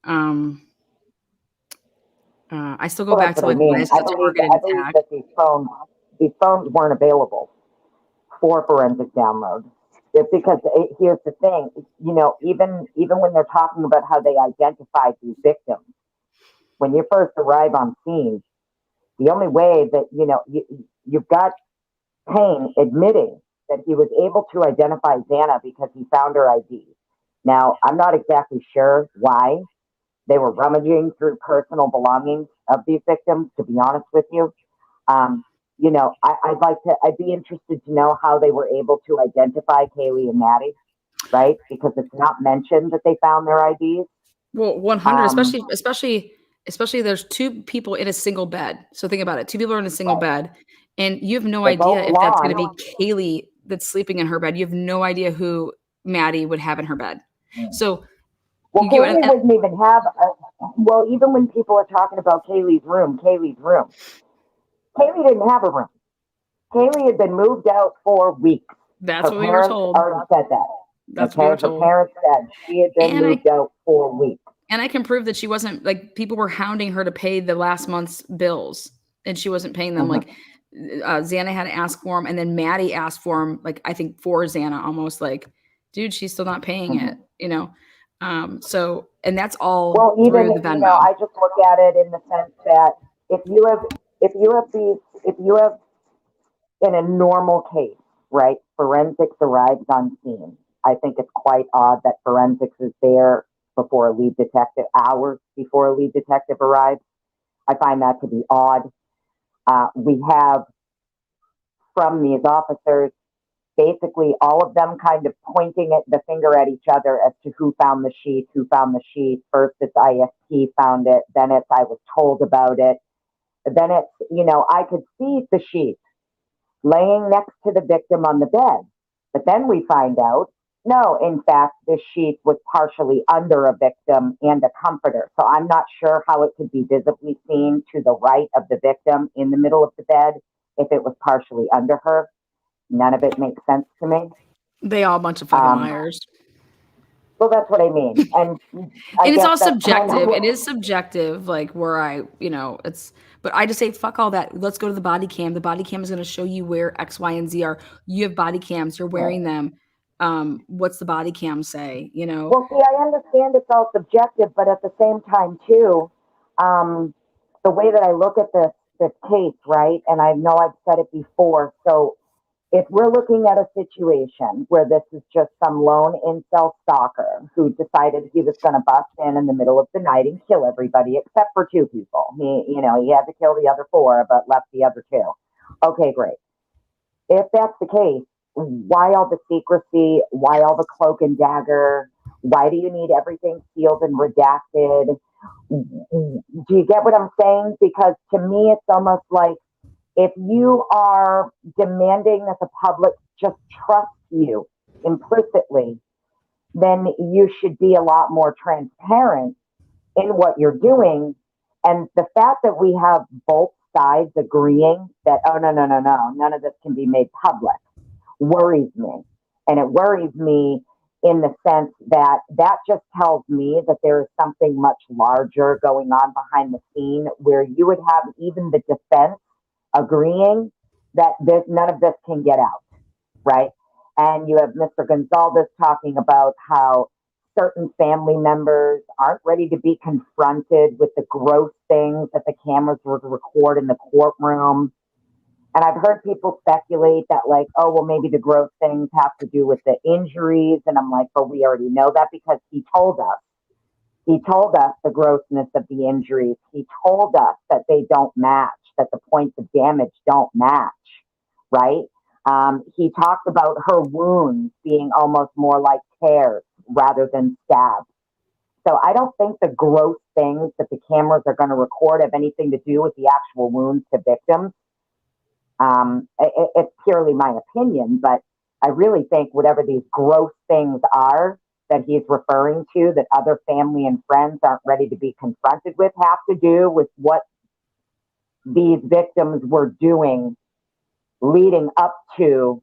I still go back to like, why is I believe that these phones weren't available for forensic download. It's because here's the thing, even when they're talking about how they identified these victims, when you first arrive on scene, the only way that, you've got Payne admitting that he was able to identify Xana because he found her ID. Now, I'm not exactly sure why they were rummaging through personal belongings of these victims, to be honest with you. I'd be interested to know how they were able to identify Kaylee and Maddie, right? Because it's not mentioned that they found their IDs. Well, 100, especially there's two people in a single bed. So think about it. Two people are in a single bed, and you have no idea if that's going to be Kaylee that's sleeping in her bed. You have no idea who Maddie would have in her bed. So, Kaylee wouldn't even have, even when people are talking about Kaylee didn't have a room. Kaylee had been moved out for weeks. That's what we were told. Already said that. That's what we were told. Her parents said she had been moved out for weeks. And I can prove that she wasn't, like, people were hounding her to pay the last month's bills, and she wasn't paying them. Like, Xana had to ask for them, and then Maddie asked for them, like, I think for Xana, almost like, dude, she's still not paying it, So, and that's all. Well, even the Venmo. I just look at it in the sense that if you have in a normal case, right, forensics arrives on scene. I think it's quite odd that forensics is there before a lead detective, hours before a lead detective arrives. I find that to be odd. We have, from these officers, basically all of them kind of pointing the finger at each other as to who found the sheet. First it's ISP found it, then it's I was told about it. Then it's, I could see the sheet laying next to the victim on the bed. But then we find out, no, in fact, this sheet was partially under a victim and a comforter. So I'm not sure how it could be visibly seen to the right of the victim in the middle of the bed if it was partially under her. None of it makes sense to me. They all a bunch of fucking liars. Well, that's what I mean. And I And it's guess all that's kind of subjective. what- It is subjective, like where I, it's, but I just say, fuck all that. Let's go to the body cam. The body cam is going to show you where X, Y, and Z are. You have body cams. You're wearing them. What's the body cam say? Well, see, I understand it's all subjective, but at the same time, too, the way that I look at this case, right? And I know I've said it before. So if we're looking at a situation where this is just some lone incel stalker who decided he was going to bust in the middle of the night and kill everybody except for 2 people. He had to kill the other 4, but left the other 2. Okay, great. If that's the case, why all the secrecy? Why all the cloak and dagger? Why do you need everything sealed and redacted? Do you get what I'm saying? Because to me, it's almost like if you are demanding that the public just trust you implicitly, then you should be a lot more transparent in what you're doing. And the fact that we have both sides agreeing that, oh, no, none of this can be made public worries me. And it worries me in the sense that just tells me that there is something much larger going on behind the scene where you would have even the defense agreeing that none of this can get out, right? And you have Mr. Gonzalez talking about how certain family members aren't ready to be confronted with the gross things that the cameras would record in the courtroom. And I've heard people speculate that, like, oh, well, maybe the gross things have to do with the injuries. And I'm like, but we already know that because he told us the grossness of the injuries. He told us that they don't match, that the points of damage don't match, right? He talked about her wounds being almost more like tears rather than stabs. So I don't think the gross things that the cameras are going to record have anything to do with the actual wounds to victims. It's purely my opinion, but I really think whatever these gross things are that he's referring to, that other family and friends aren't ready to be confronted with, have to do with what these victims were doing leading up to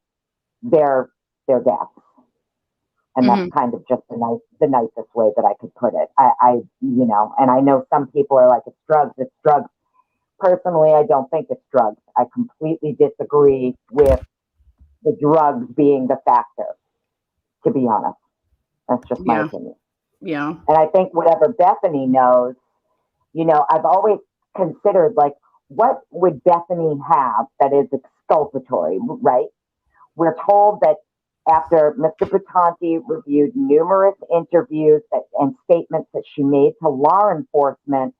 their deaths. And that's kind of just the nicest way that I could put it. I and I know some people are like, it's drugs. Personally, I don't think it's drugs. I completely disagree with the drugs being the factor, to be honest. That's just my opinion. Yeah. And I think whatever Bethany knows, I've always considered, like, what would Bethany have that is exculpatory, right? We're told that after Mr. Patanti reviewed numerous interviews and statements that she made to law enforcement,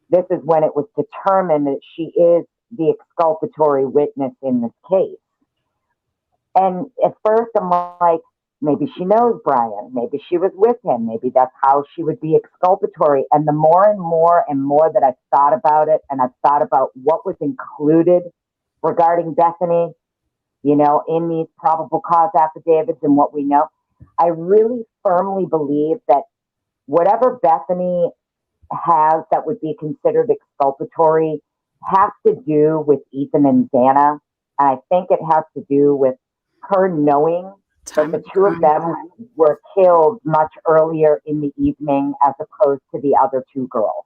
this is when it was determined that she is the exculpatory witness in this case. And at first I'm like, maybe she knows Brian. Maybe she was with him. Maybe that's how she would be exculpatory. And the more and more that I've thought about it, and I've thought about what was included regarding Bethany, in these probable cause affidavits and what we know, I really firmly believe that whatever Bethany has that would be considered exculpatory has to do with Ethan and Xana. And I think it has to do with her knowing that the 2 of them were killed much earlier in the evening as opposed to the other 2 girls.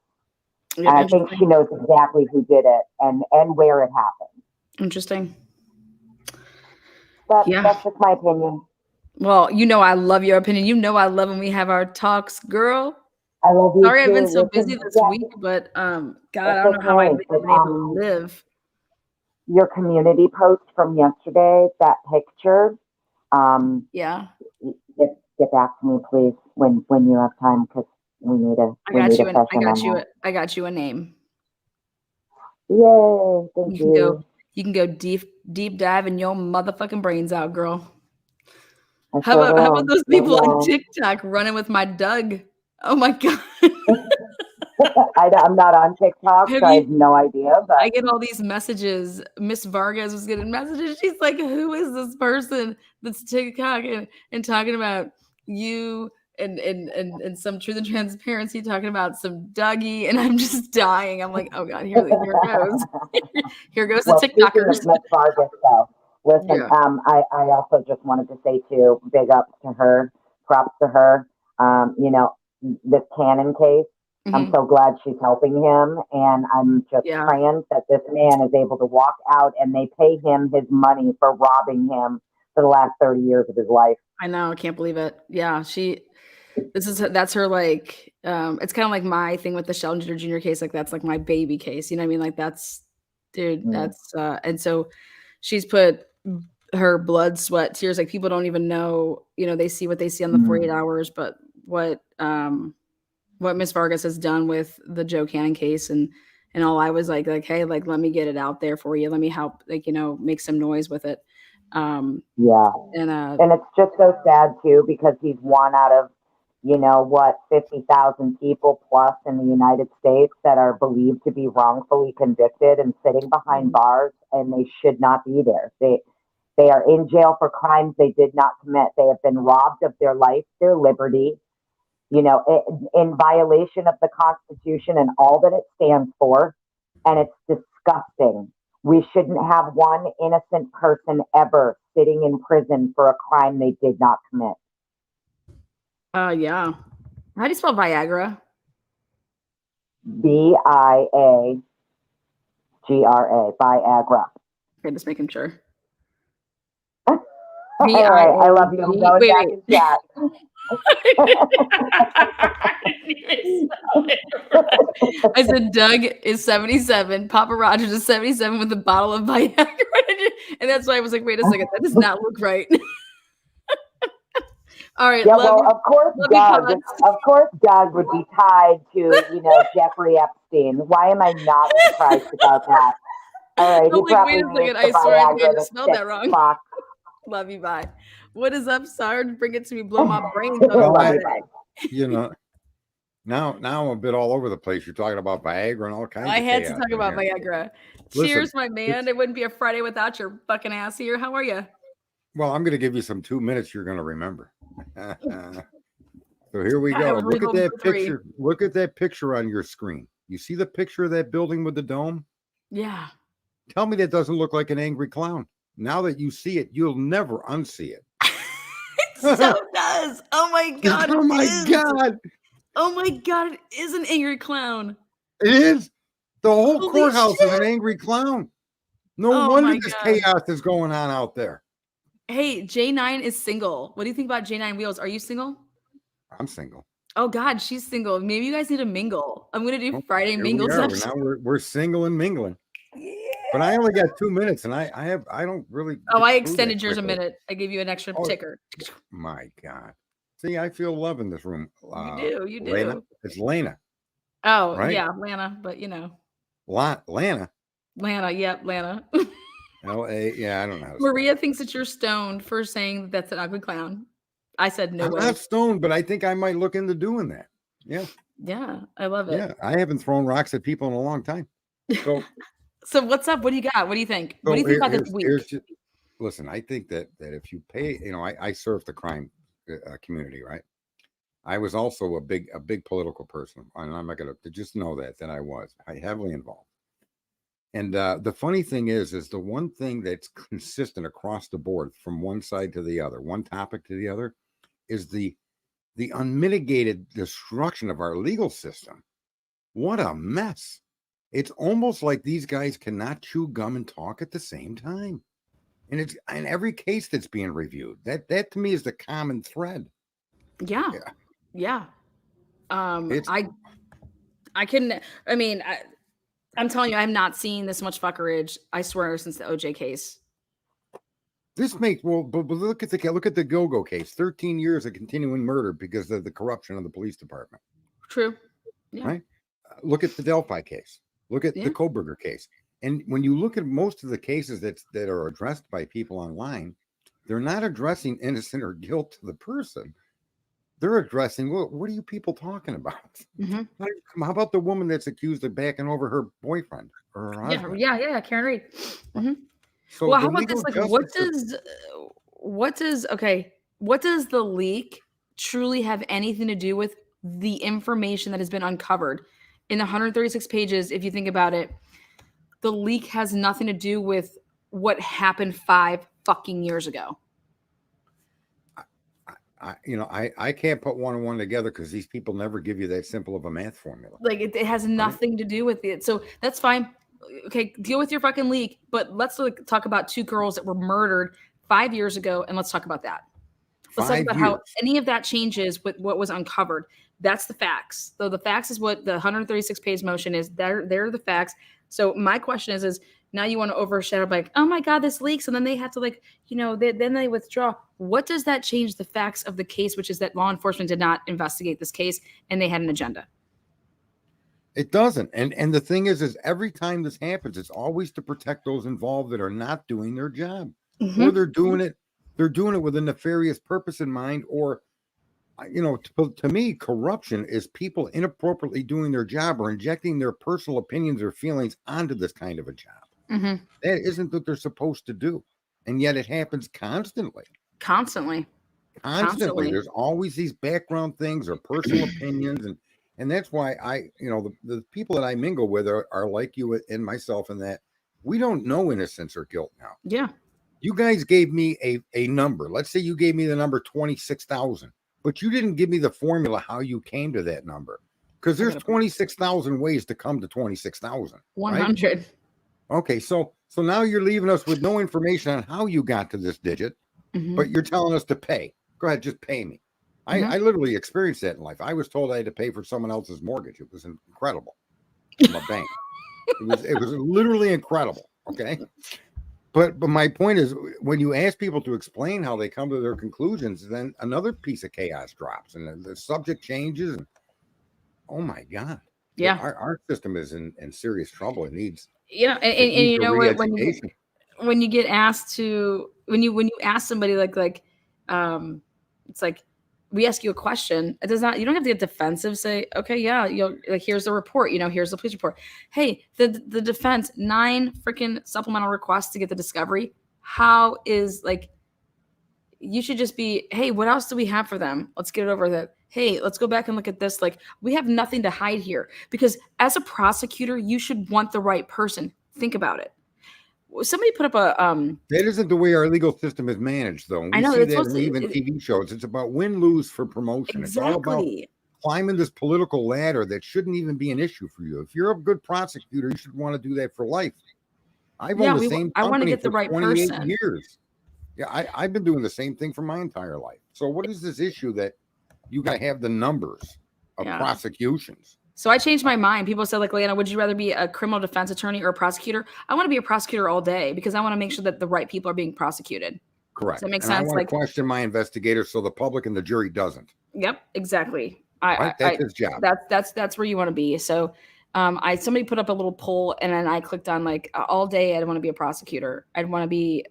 And I think she knows exactly who did it and where it happened. Interesting. That's just my opinion. Well, I love your opinion. I love when we have our talks, girl. I love you. Sorry, too. I've been so Listen, busy this week, but God, I don't know how I've been able to live. Your community post from yesterday, that picture. Yeah. Get back to me, please, when you have time, because we need a. I got you a name. Yay! Thank you. You can go deep dive in your motherfucking brains out, girl. How about those people on TikTok running with my Doug? Oh my God. I'm not on TikTok, so I have no idea. But I get all these messages. Miss Vargas was getting messages. She's like, who is this person that's TikTok and talking about you and some truth and transparency, talking about some Dougie, and I'm just dying. I'm like, oh God, here it goes. Here goes the TikTokers. Miss Vargas, though. Listen, I also just wanted to say too, big ups to her, props to her. You know, this Cannon case. I'm so glad she's helping him, and I'm just Yeah. praying that this man is able to walk out and they pay him his money for robbing him for the last 30 years of his life. I know. I can't believe it. Yeah. That's her, like, it's kind of like my thing with the Sheldon Jr. case. Like, that's like my baby case. You know what I mean? Like, that's, dude, that's, and so she's put her blood, sweat, tears. Like, people don't even know, you know, they see what they see on the 48 hours, but what Miss Vargas has done with the Joe Cannon case and all, I was like, hey, like, let me get it out there for you. Let me help, like, you know, make some noise with it. Yeah. And it's just so sad too, because he's one out of, you know, what, 50,000 people plus in the United States that are believed to be wrongfully convicted and sitting behind bars, and they should not be there. They are in jail for crimes they did not commit. They have been robbed of their life, their liberty, you know, in violation of the Constitution and all that it stands for. And it's disgusting. We shouldn't have one innocent person ever sitting in prison for a crime they did not commit. yeah. How do you spell Viagra? Viagra. Viagra. Okay, just making sure. All right, I love you. I'm going back in chat. I said Doug is 77. Papa Rogers is 77 with a bottle of Viagra. And that's why I was like, wait a second, that does not look right. All right. Yeah, well, of course, Doug would be tied to, you know, Jeffrey Epstein. Why am I not surprised about that? All right, I'm like, wait a second, I swear I may have spelled that wrong. Fuck. Love you, bye. What is up, Sarge? Bring it to me. Blow my brains. Well, you know, now I'm a bit all over the place. You're talking about Viagra and all kinds of I had to chaos talk in about here. Viagra. Listen, Cheers, my man. It wouldn't be a Friday without your fucking ass here. How are you? Well, I'm going to give you some 2 minutes you're going to remember. So here we I go. have Look at room that for 3. picture. Look at that picture on your screen. You see the picture of that building with the dome? Yeah. Tell me that doesn't look like an angry clown. Now that you see it, you'll never unsee it. It so does. Oh my God. Oh my God. Oh my God. It is an angry clown. It is. The whole Holy courthouse shit. is an angry clown. No Oh wonder my this God. chaos is going on out there. Hey, J9 is single. What do you think about J9 Wheels? Are you single? I'm single. Oh God, she's single. Maybe you guys need to mingle. I'm gonna do Friday Here mingle we are. session. Now we're single and mingling. But I only got 2 minutes, and I don't really. Oh, I get through extended that yours a quickly. minute. I gave you an extra Oh, ticker. My God. See, I feel love in this room. You do. Lena. It's Lena. Oh, Right? yeah, Lana, but you know. Lana. Lana, yep, Lana. L-A. Yeah, I don't know. How to Maria thinks that you're stoned for saying that's an ugly clown. I said no I'm way. not stoned, but I think I might look into doing that. Yeah. Yeah, I love it. Yeah. I haven't thrown rocks at people in a long time. So, So what's up? What do you got? What do you think? What do you think about this week? Listen, I think that if you pay, you know, I served the crime community, right? I was also a big political person, and I'm not going to just know that I was heavily involved. And the funny thing is the one thing that's consistent across the board from one side to the other, one topic to the other, is the unmitigated destruction of our legal system. What a mess. It's almost like these guys cannot chew gum and talk at the same time. And it's in every case that's being reviewed. That to me is the common thread. Yeah. I'm telling you, I'm not seeing this much fuckerage, I swear, since the OJ case. This makes but look at the Go-Go case. 13 years of continuing murder because of the corruption of the police department. True. Yeah. Right? Look at the Delphi case. Look at the Koberger case. And when you look at most of the cases that are addressed by people online, they're not addressing innocent or guilt to the person. They're addressing, well, what are you people talking about? Mm-hmm. How about the woman that's accused of backing over her boyfriend or her husband? Yeah, Karen Reed. Mm-hmm. So well, how about this? Like, what does the leak truly have anything to do with the information that has been uncovered in the 136 pages? If you think about it, the leak has nothing to do with what happened 5 fucking years ago. I can't put one and one together because these people never give you that simple of a math formula. Like it has nothing to do with it. So that's fine. Okay, deal with your fucking leak. But let's talk about two girls that were murdered 5 years ago, and let's talk about that. Let's talk 5 about how years. any of that changes with what was uncovered. That's the facts. So the facts is what the 136-page motion is. They're the facts. So my question is now you want to overshadow like, oh my God, this leaks, and then they have to then they withdraw. What does that change the facts of the case, which is that law enforcement did not investigate this case and they had an agenda? It doesn't. And the thing is every time this happens, it's always to protect those involved that are not doing their job. Mm-hmm. Or they're doing it with a nefarious purpose in mind. Or, to me, corruption is people inappropriately doing their job or injecting their personal opinions or feelings onto this kind of a job. Mm-hmm. That isn't what they're supposed to do. And yet it happens constantly. Constantly. There's always these background things or personal opinions. And that's why the people that I mingle with are like you and myself in that we don't know innocence or guilt now. Yeah. You guys gave me a number. Let's say you gave me the number 26,000, but you didn't give me the formula how you came to that number. Because there's 26,000 ways to come to 26,000. 100. Right? Okay, so now you're leaving us with no information on how you got to this digit, but you're telling us to pay. Go ahead, just pay me. I literally experienced that in life. I was told I had to pay for someone else's mortgage. It was incredible. From a bank. It was literally incredible. Okay. But my point is, when you ask people to explain how they come to their conclusions, then another piece of chaos drops and the subject changes. And, oh my God. Yeah. Our system is in serious trouble. It needs and you know what, when you get asked to when you ask somebody like it's like we ask you a question, it does not, you don't have to get defensive, say, okay, yeah, here's the report, here's the police report. Hey, the defense, 9 freaking supplemental requests to get the discovery. How is you should just be, hey, what else do we have for them? Let's get it over that. Hey, let's go back and look at this. We have nothing to hide here, because as a prosecutor, you should want the right person. Think about it. Somebody put up a that isn't the way our legal system is managed, though. I know, see it's that supposed in to- even TV shows. It's about win-lose for promotion. It's all about Exactly. climbing this political ladder that shouldn't even be an issue for you. If you're a good prosecutor, you should want to do that for life. I've owned the same I want to company get the for right 28 person. years. Yeah, I've been doing the same thing for my entire life. So what is this issue that you got to have the numbers of Yeah. prosecutions? So I changed my mind. People said, Leanna, would you rather be a criminal defense attorney or a prosecutor? I want to be a prosecutor all day because I want to make sure that the right people are being prosecuted. Correct. Does that make And sense? I want to question my investigators so the public and the jury doesn't. Yep, exactly. That's his job. That's where you want to be. So somebody put up a little poll and then I clicked on all day I'd want to be a prosecutor. I'd want to be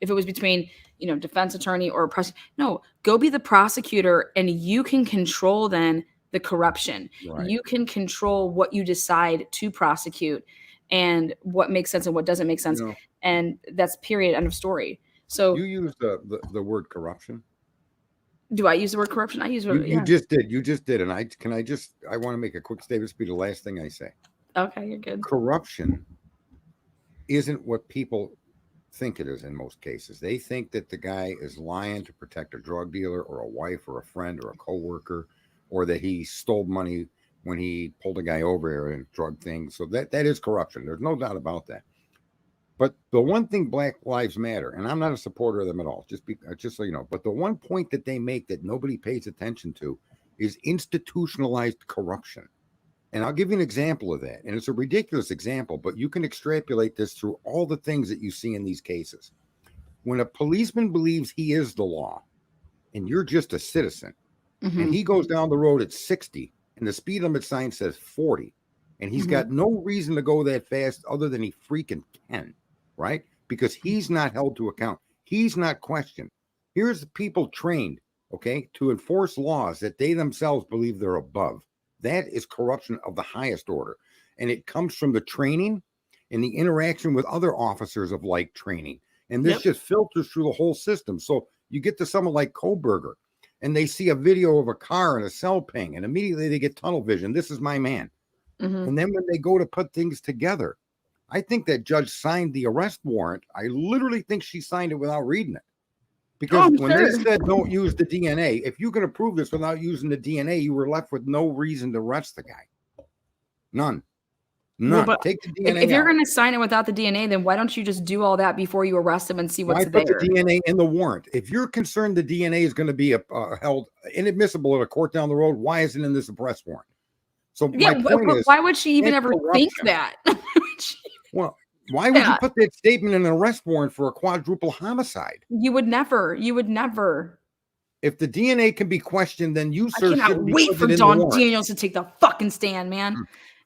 if it was between defense attorney or no, go be the prosecutor and you can control then the corruption. Right. You can control what you decide to prosecute and what makes sense and what doesn't make sense. And that's period, end of story. So you use the word corruption. do I use the word corruption? I use the word, You just did. And I want to make a quick statement. This will be the last thing I say. Okay, you're good. Corruption isn't what people think it is in most cases. They think that the guy is lying to protect a drug dealer or a wife or a friend or a coworker, or that he stole money when he pulled a guy over in drug things. So that is corruption. There's no doubt about that. But the one thing Black Lives Matter, and I'm not a supporter of them at all, just so you know, but the one point that they make that nobody pays attention to is institutionalized corruption. And I'll give you an example of that. And it's a ridiculous example, but you can extrapolate this through all the things that you see in these cases. When a policeman believes he is the law and you're just a citizen, and he goes down the road at 60 and the speed limit sign says 40, and he's got no reason to go that fast other than he freaking can, right? Because he's not held to account. He's not questioned. Here's the people trained, okay, to enforce laws that they themselves believe they're above. That is corruption of the highest order. And it comes from the training and the interaction with other officers of like training. And this just filters through the whole system. So you get to someone like Koberger, and they see a video of a car and a cell ping, and immediately they get tunnel vision. This is my man. And then when they go to put things together, I think that judge signed the arrest warrant. I literally think she signed it without reading it. Because Oh, when they sure. said don't use the DNA, if you can prove this without using the DNA, you were left with no reason to arrest the guy. None. Well, None. but Take the if DNA you're out. going to sign it without the DNA, then why don't you just do all that before you arrest him and see what's Why put the there? DNA in the warrant? If you're concerned the DNA is going to be held inadmissible at a court down the road, why isn't it in this arrest warrant? So Yeah, my point but is, why would she even that's ever think corruption. that? Well, why would you Yeah. put that statement in an arrest warrant for a quadruple homicide? You would never. You would never. If the DNA can be questioned, then you, I sir, cannot shouldn't be wait putting for it in the Don warrant. Daniels to take the fucking stand, man.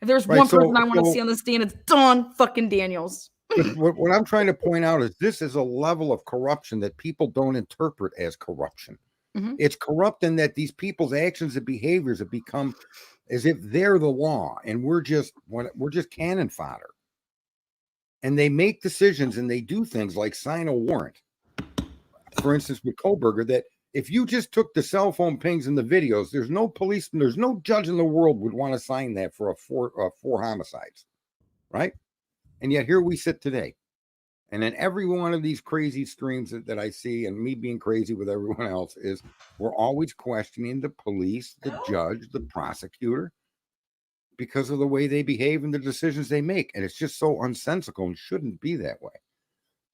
If there's Right, one so- person I want to so- see on the stand, it's Don fucking Daniels. But what I'm trying to point out is this is a level of corruption that people don't interpret as corruption. Mhm. It's corrupt in that these people's actions and behaviors have become as if they're the law, and we're just cannon fodder. And they make decisions and they do things like sign a warrant. For instance, with Kohlberger, that if you just took the cell phone pings and the videos, there's no policeman, there's no judge in the world would want to sign that for four homicides, right? And yet here we sit today. And in every one of these crazy streams that I see, and me being crazy with everyone else, is we're always questioning the police, the judge, the prosecutor, because of the way they behave and the decisions they make. And it's just so unsensical and shouldn't be that way.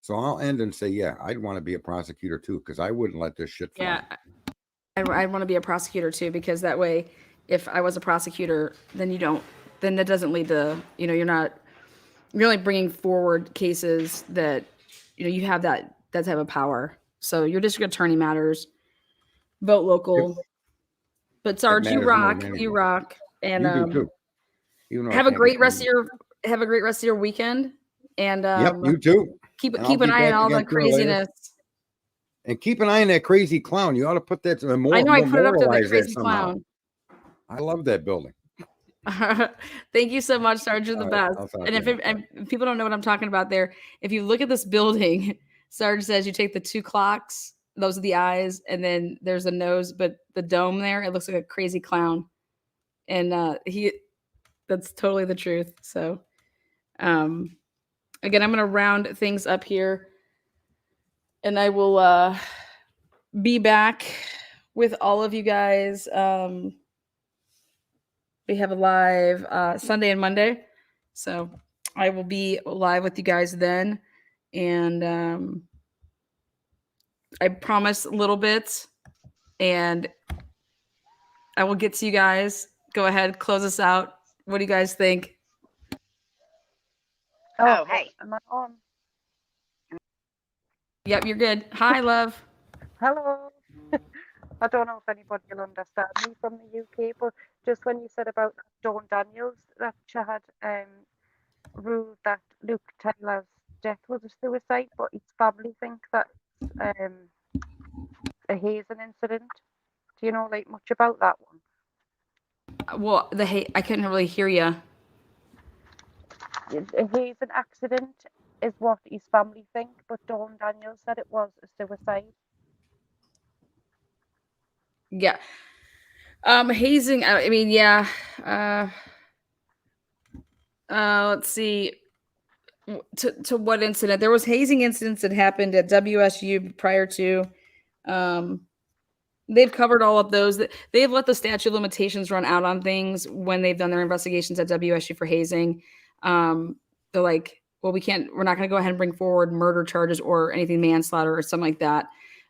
So I'll end and say, yeah, I'd want to be a prosecutor too, because I wouldn't let this shit fly. Yeah, I want to be a prosecutor too, because that way, if I was a prosecutor, then that doesn't lead to, you're only bringing forward cases that, you have that type of power. So your district attorney matters, vote local. But Sarge, you matters more rock, than you anyone. rock, and You do too. Even though I have a can't great be rest of proud your weekend, and Yep, you too. keep And I'll an be eye on back all the again sooner or later. craziness. And keep an eye on that crazy clown. You ought to put that I know I put it up to the memorialize that crazy somehow. clown. I love that building. Thank you so much, Sarge. You're the All right, best. I'll talk And to if, you if people don't know what I'm talking about there, if you look at this building, Sarge says you take the two clocks, those are the eyes, and then there's a nose, but the dome there, it looks like a crazy clown. And that's totally the truth. So again, I'm gonna round things up here, and I will be back with all of you guys. We have a live Sunday and Monday. So I will be live with you guys then. And I promise little bits. And I will get to you guys. Go ahead, close us out. What do you guys think? Oh, hey. Am I on? Yep, you're good. Hi, love. Hello. I don't know if anybody will understand me from the UK, but just when you said about Dawn Daniels, that she had ruled that Luke Taylor's death was a suicide, but his family think that a hazing incident. Do you know much about that one? Well, I couldn't really hear you. A hazing accident is what his family think, but Dawn Daniels said it was a suicide. Yeah. Hazing, I mean, yeah. Let's see. To what incident? There was hazing incidents that happened at WSU prior to. They've covered all of those. They've let the statute of limitations run out on things when they've done their investigations at WSU for hazing. They're like, well, we're not going to go ahead and bring forward murder charges or anything manslaughter or something like that.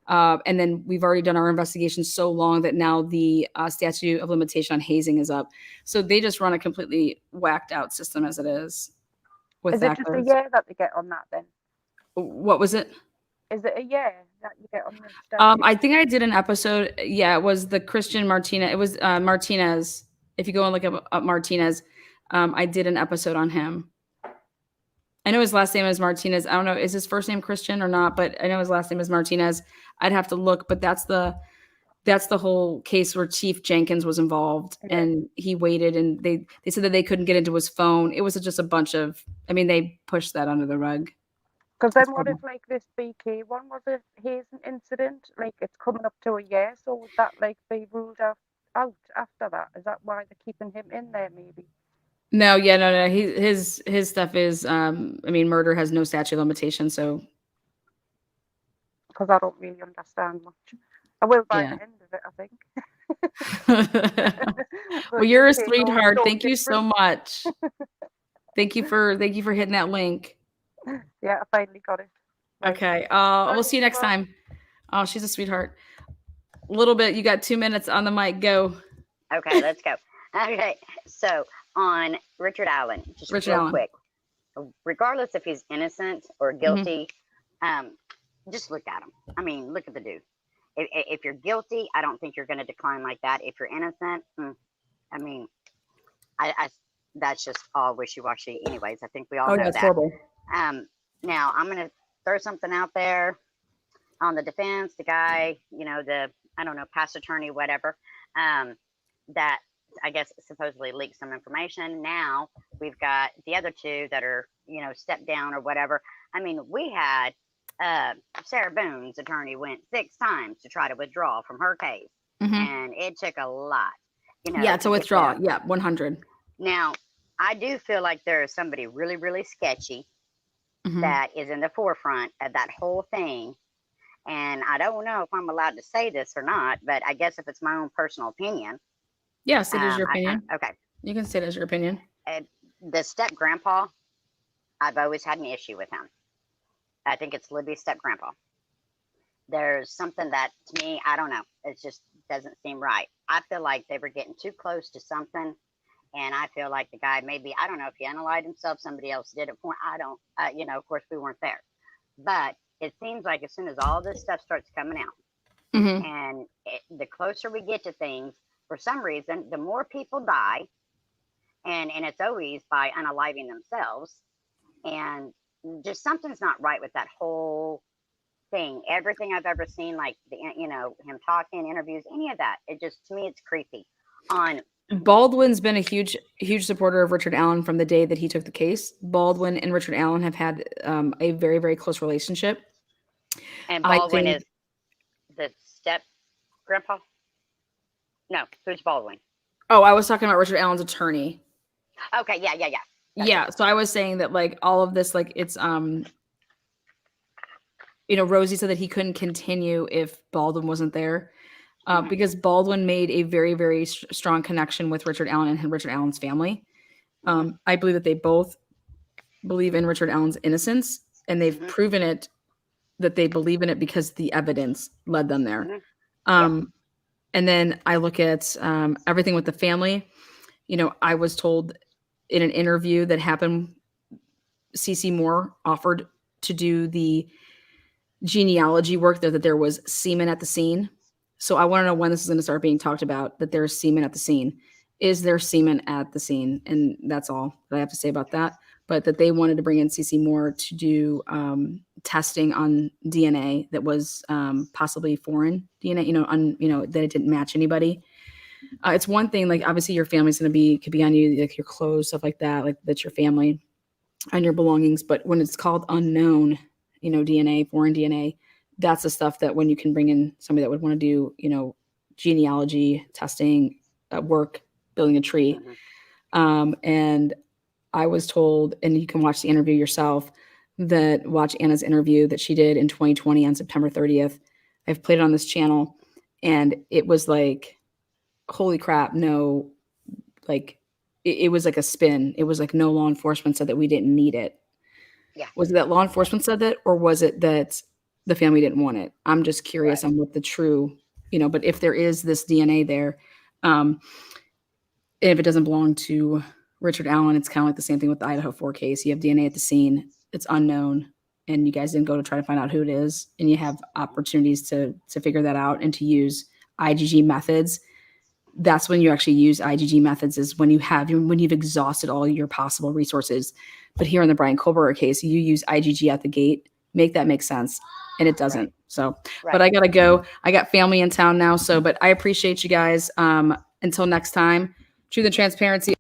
And then we've already done our investigation so long that now the statute of limitation on hazing is up. So they just run a completely whacked out system as it is. Is it just a year that they get on that then? What was it? Is it a year that you get on the statute? I think I did an episode. Yeah, it was the Christian Martinez. It was Martinez. If you go and look up Martinez, I did an episode on him. I know his last name is Martinez. I don't know, is his first name Christian or not, but I know his last name is Martinez. I'd have to look, but that's the whole case where Chief Jenkins was involved, and he waited, and they said that they couldn't get into his phone. It was just a bunch of, they pushed that under the rug. Because then what if this BK one was a hazing incident? It's coming up to a year, so would that be ruled out after that? Is that why they're keeping him in there maybe? No. His stuff is, murder has no statute of limitations, so. because I don't really understand much. I will by Yeah. the end of it, I think. Well, But you're a UK law is sweetheart. so Thank you so different. much. Thank you for hitting that link. Yeah, I finally got it. Right. Okay. We'll see you next time. Oh, she's a sweetheart. A little bit. You got 2 minutes on the mic. Go. Okay, let's go. Okay, so on Richard Allen, just Richard real Allen. quick, regardless if he's innocent or guilty, just look at him. I mean, look at the dude. If you're guilty, I don't think you're going to decline like that. If you're innocent, I mean, I that's just all wishy-washy. Anyways, I think we all Oh, know yeah, it's that. horrible. Now I'm going to throw something out there on the defense. The guy, the I don't know, past attorney, whatever, that I guess supposedly leaked some information. Now we've got the other two that are, stepped down or whatever. I mean, we had Sarah Boone's attorney went 6 times to try to withdraw from her case, and it took a lot. Yeah, to get withdraw. them. Yeah, 100. Now, I do feel like there is somebody really, really sketchy that is in the forefront of that whole thing. And I don't know if I'm allowed to say this or not, but I guess if it's my own personal opinion. Yes, it is your opinion. Okay. You can say it as your opinion. The step grandpa, I've always had an issue with him. I think it's Libby's step grandpa. There's something that, to me, I don't know. It just doesn't seem right. I feel like they were getting too close to something. And I feel like the guy maybe, I don't know if he unallied himself, somebody else did it for him. I don't, of course we weren't there. But it seems like as soon as all this stuff starts coming out, and the closer we get to things, for some reason, the more people die, and it's always by unaliving themselves, and just something's not right with that whole thing. Everything I've ever seen, like him talking, interviews, any of that, it just, to me, it's creepy. Baldwin's been a huge supporter of Richard Allen from the day that he took the case. Baldwin and Richard Allen have had a very, very close relationship. And Baldwin is the step grandpa? No, who's Baldwin? Oh, I was talking about Richard Allen's attorney. Okay, yeah. Yeah, so I was saying that like all of this, like it's Rosie said that he couldn't continue if Baldwin wasn't there. Because Baldwin made a very, very strong connection with Richard Allen and Richard Allen's family. I believe that they both believe in Richard Allen's innocence, and they've proven it that they believe in it because the evidence led them there. And then I look at everything with the family. I was told in an interview that happened, CeCe Moore offered to do the genealogy work that there was semen at the scene. So I want to know when this is going to start being talked about, that there's semen at the scene. Is there semen at the scene? And that's all that I have to say about that. But that they wanted to bring in CeCe Moore to do testing on DNA that was possibly foreign DNA, that it didn't match anybody. It's one thing, like obviously your family's going to could be on you, like your clothes, stuff like that, like that's your family and your belongings. But when it's called unknown, DNA, foreign DNA, that's the stuff that when you can bring in somebody that would want to do, genealogy testing, work, building a tree. And I was told, and you can watch the interview yourself, watch Anna's interview that she did in 2020 on September 30th. I've played it on this channel, and it was like, holy crap, no, like it was like a spin. It was like no law enforcement said that we didn't need it. Yeah. Was it that law enforcement said that, or was it that the family didn't want it? I'm just curious on what the true, but if there is this DNA there, if it doesn't belong to Richard Allen, it's kind of like the same thing with the Idaho 4 case. You have DNA at the scene, it's unknown, and you guys didn't go to try to find out who it is, and you have opportunities to figure that out and to use IgG methods. That's when you actually use IgG methods, is when you've exhausted all your possible resources. But here in the Brian Kohlberger case, you use IgG at the gate. Make that make sense. And it doesn't. Right. So, but I got to go. I got family in town now. So, but I appreciate you guys. Until next time, truth and transparency.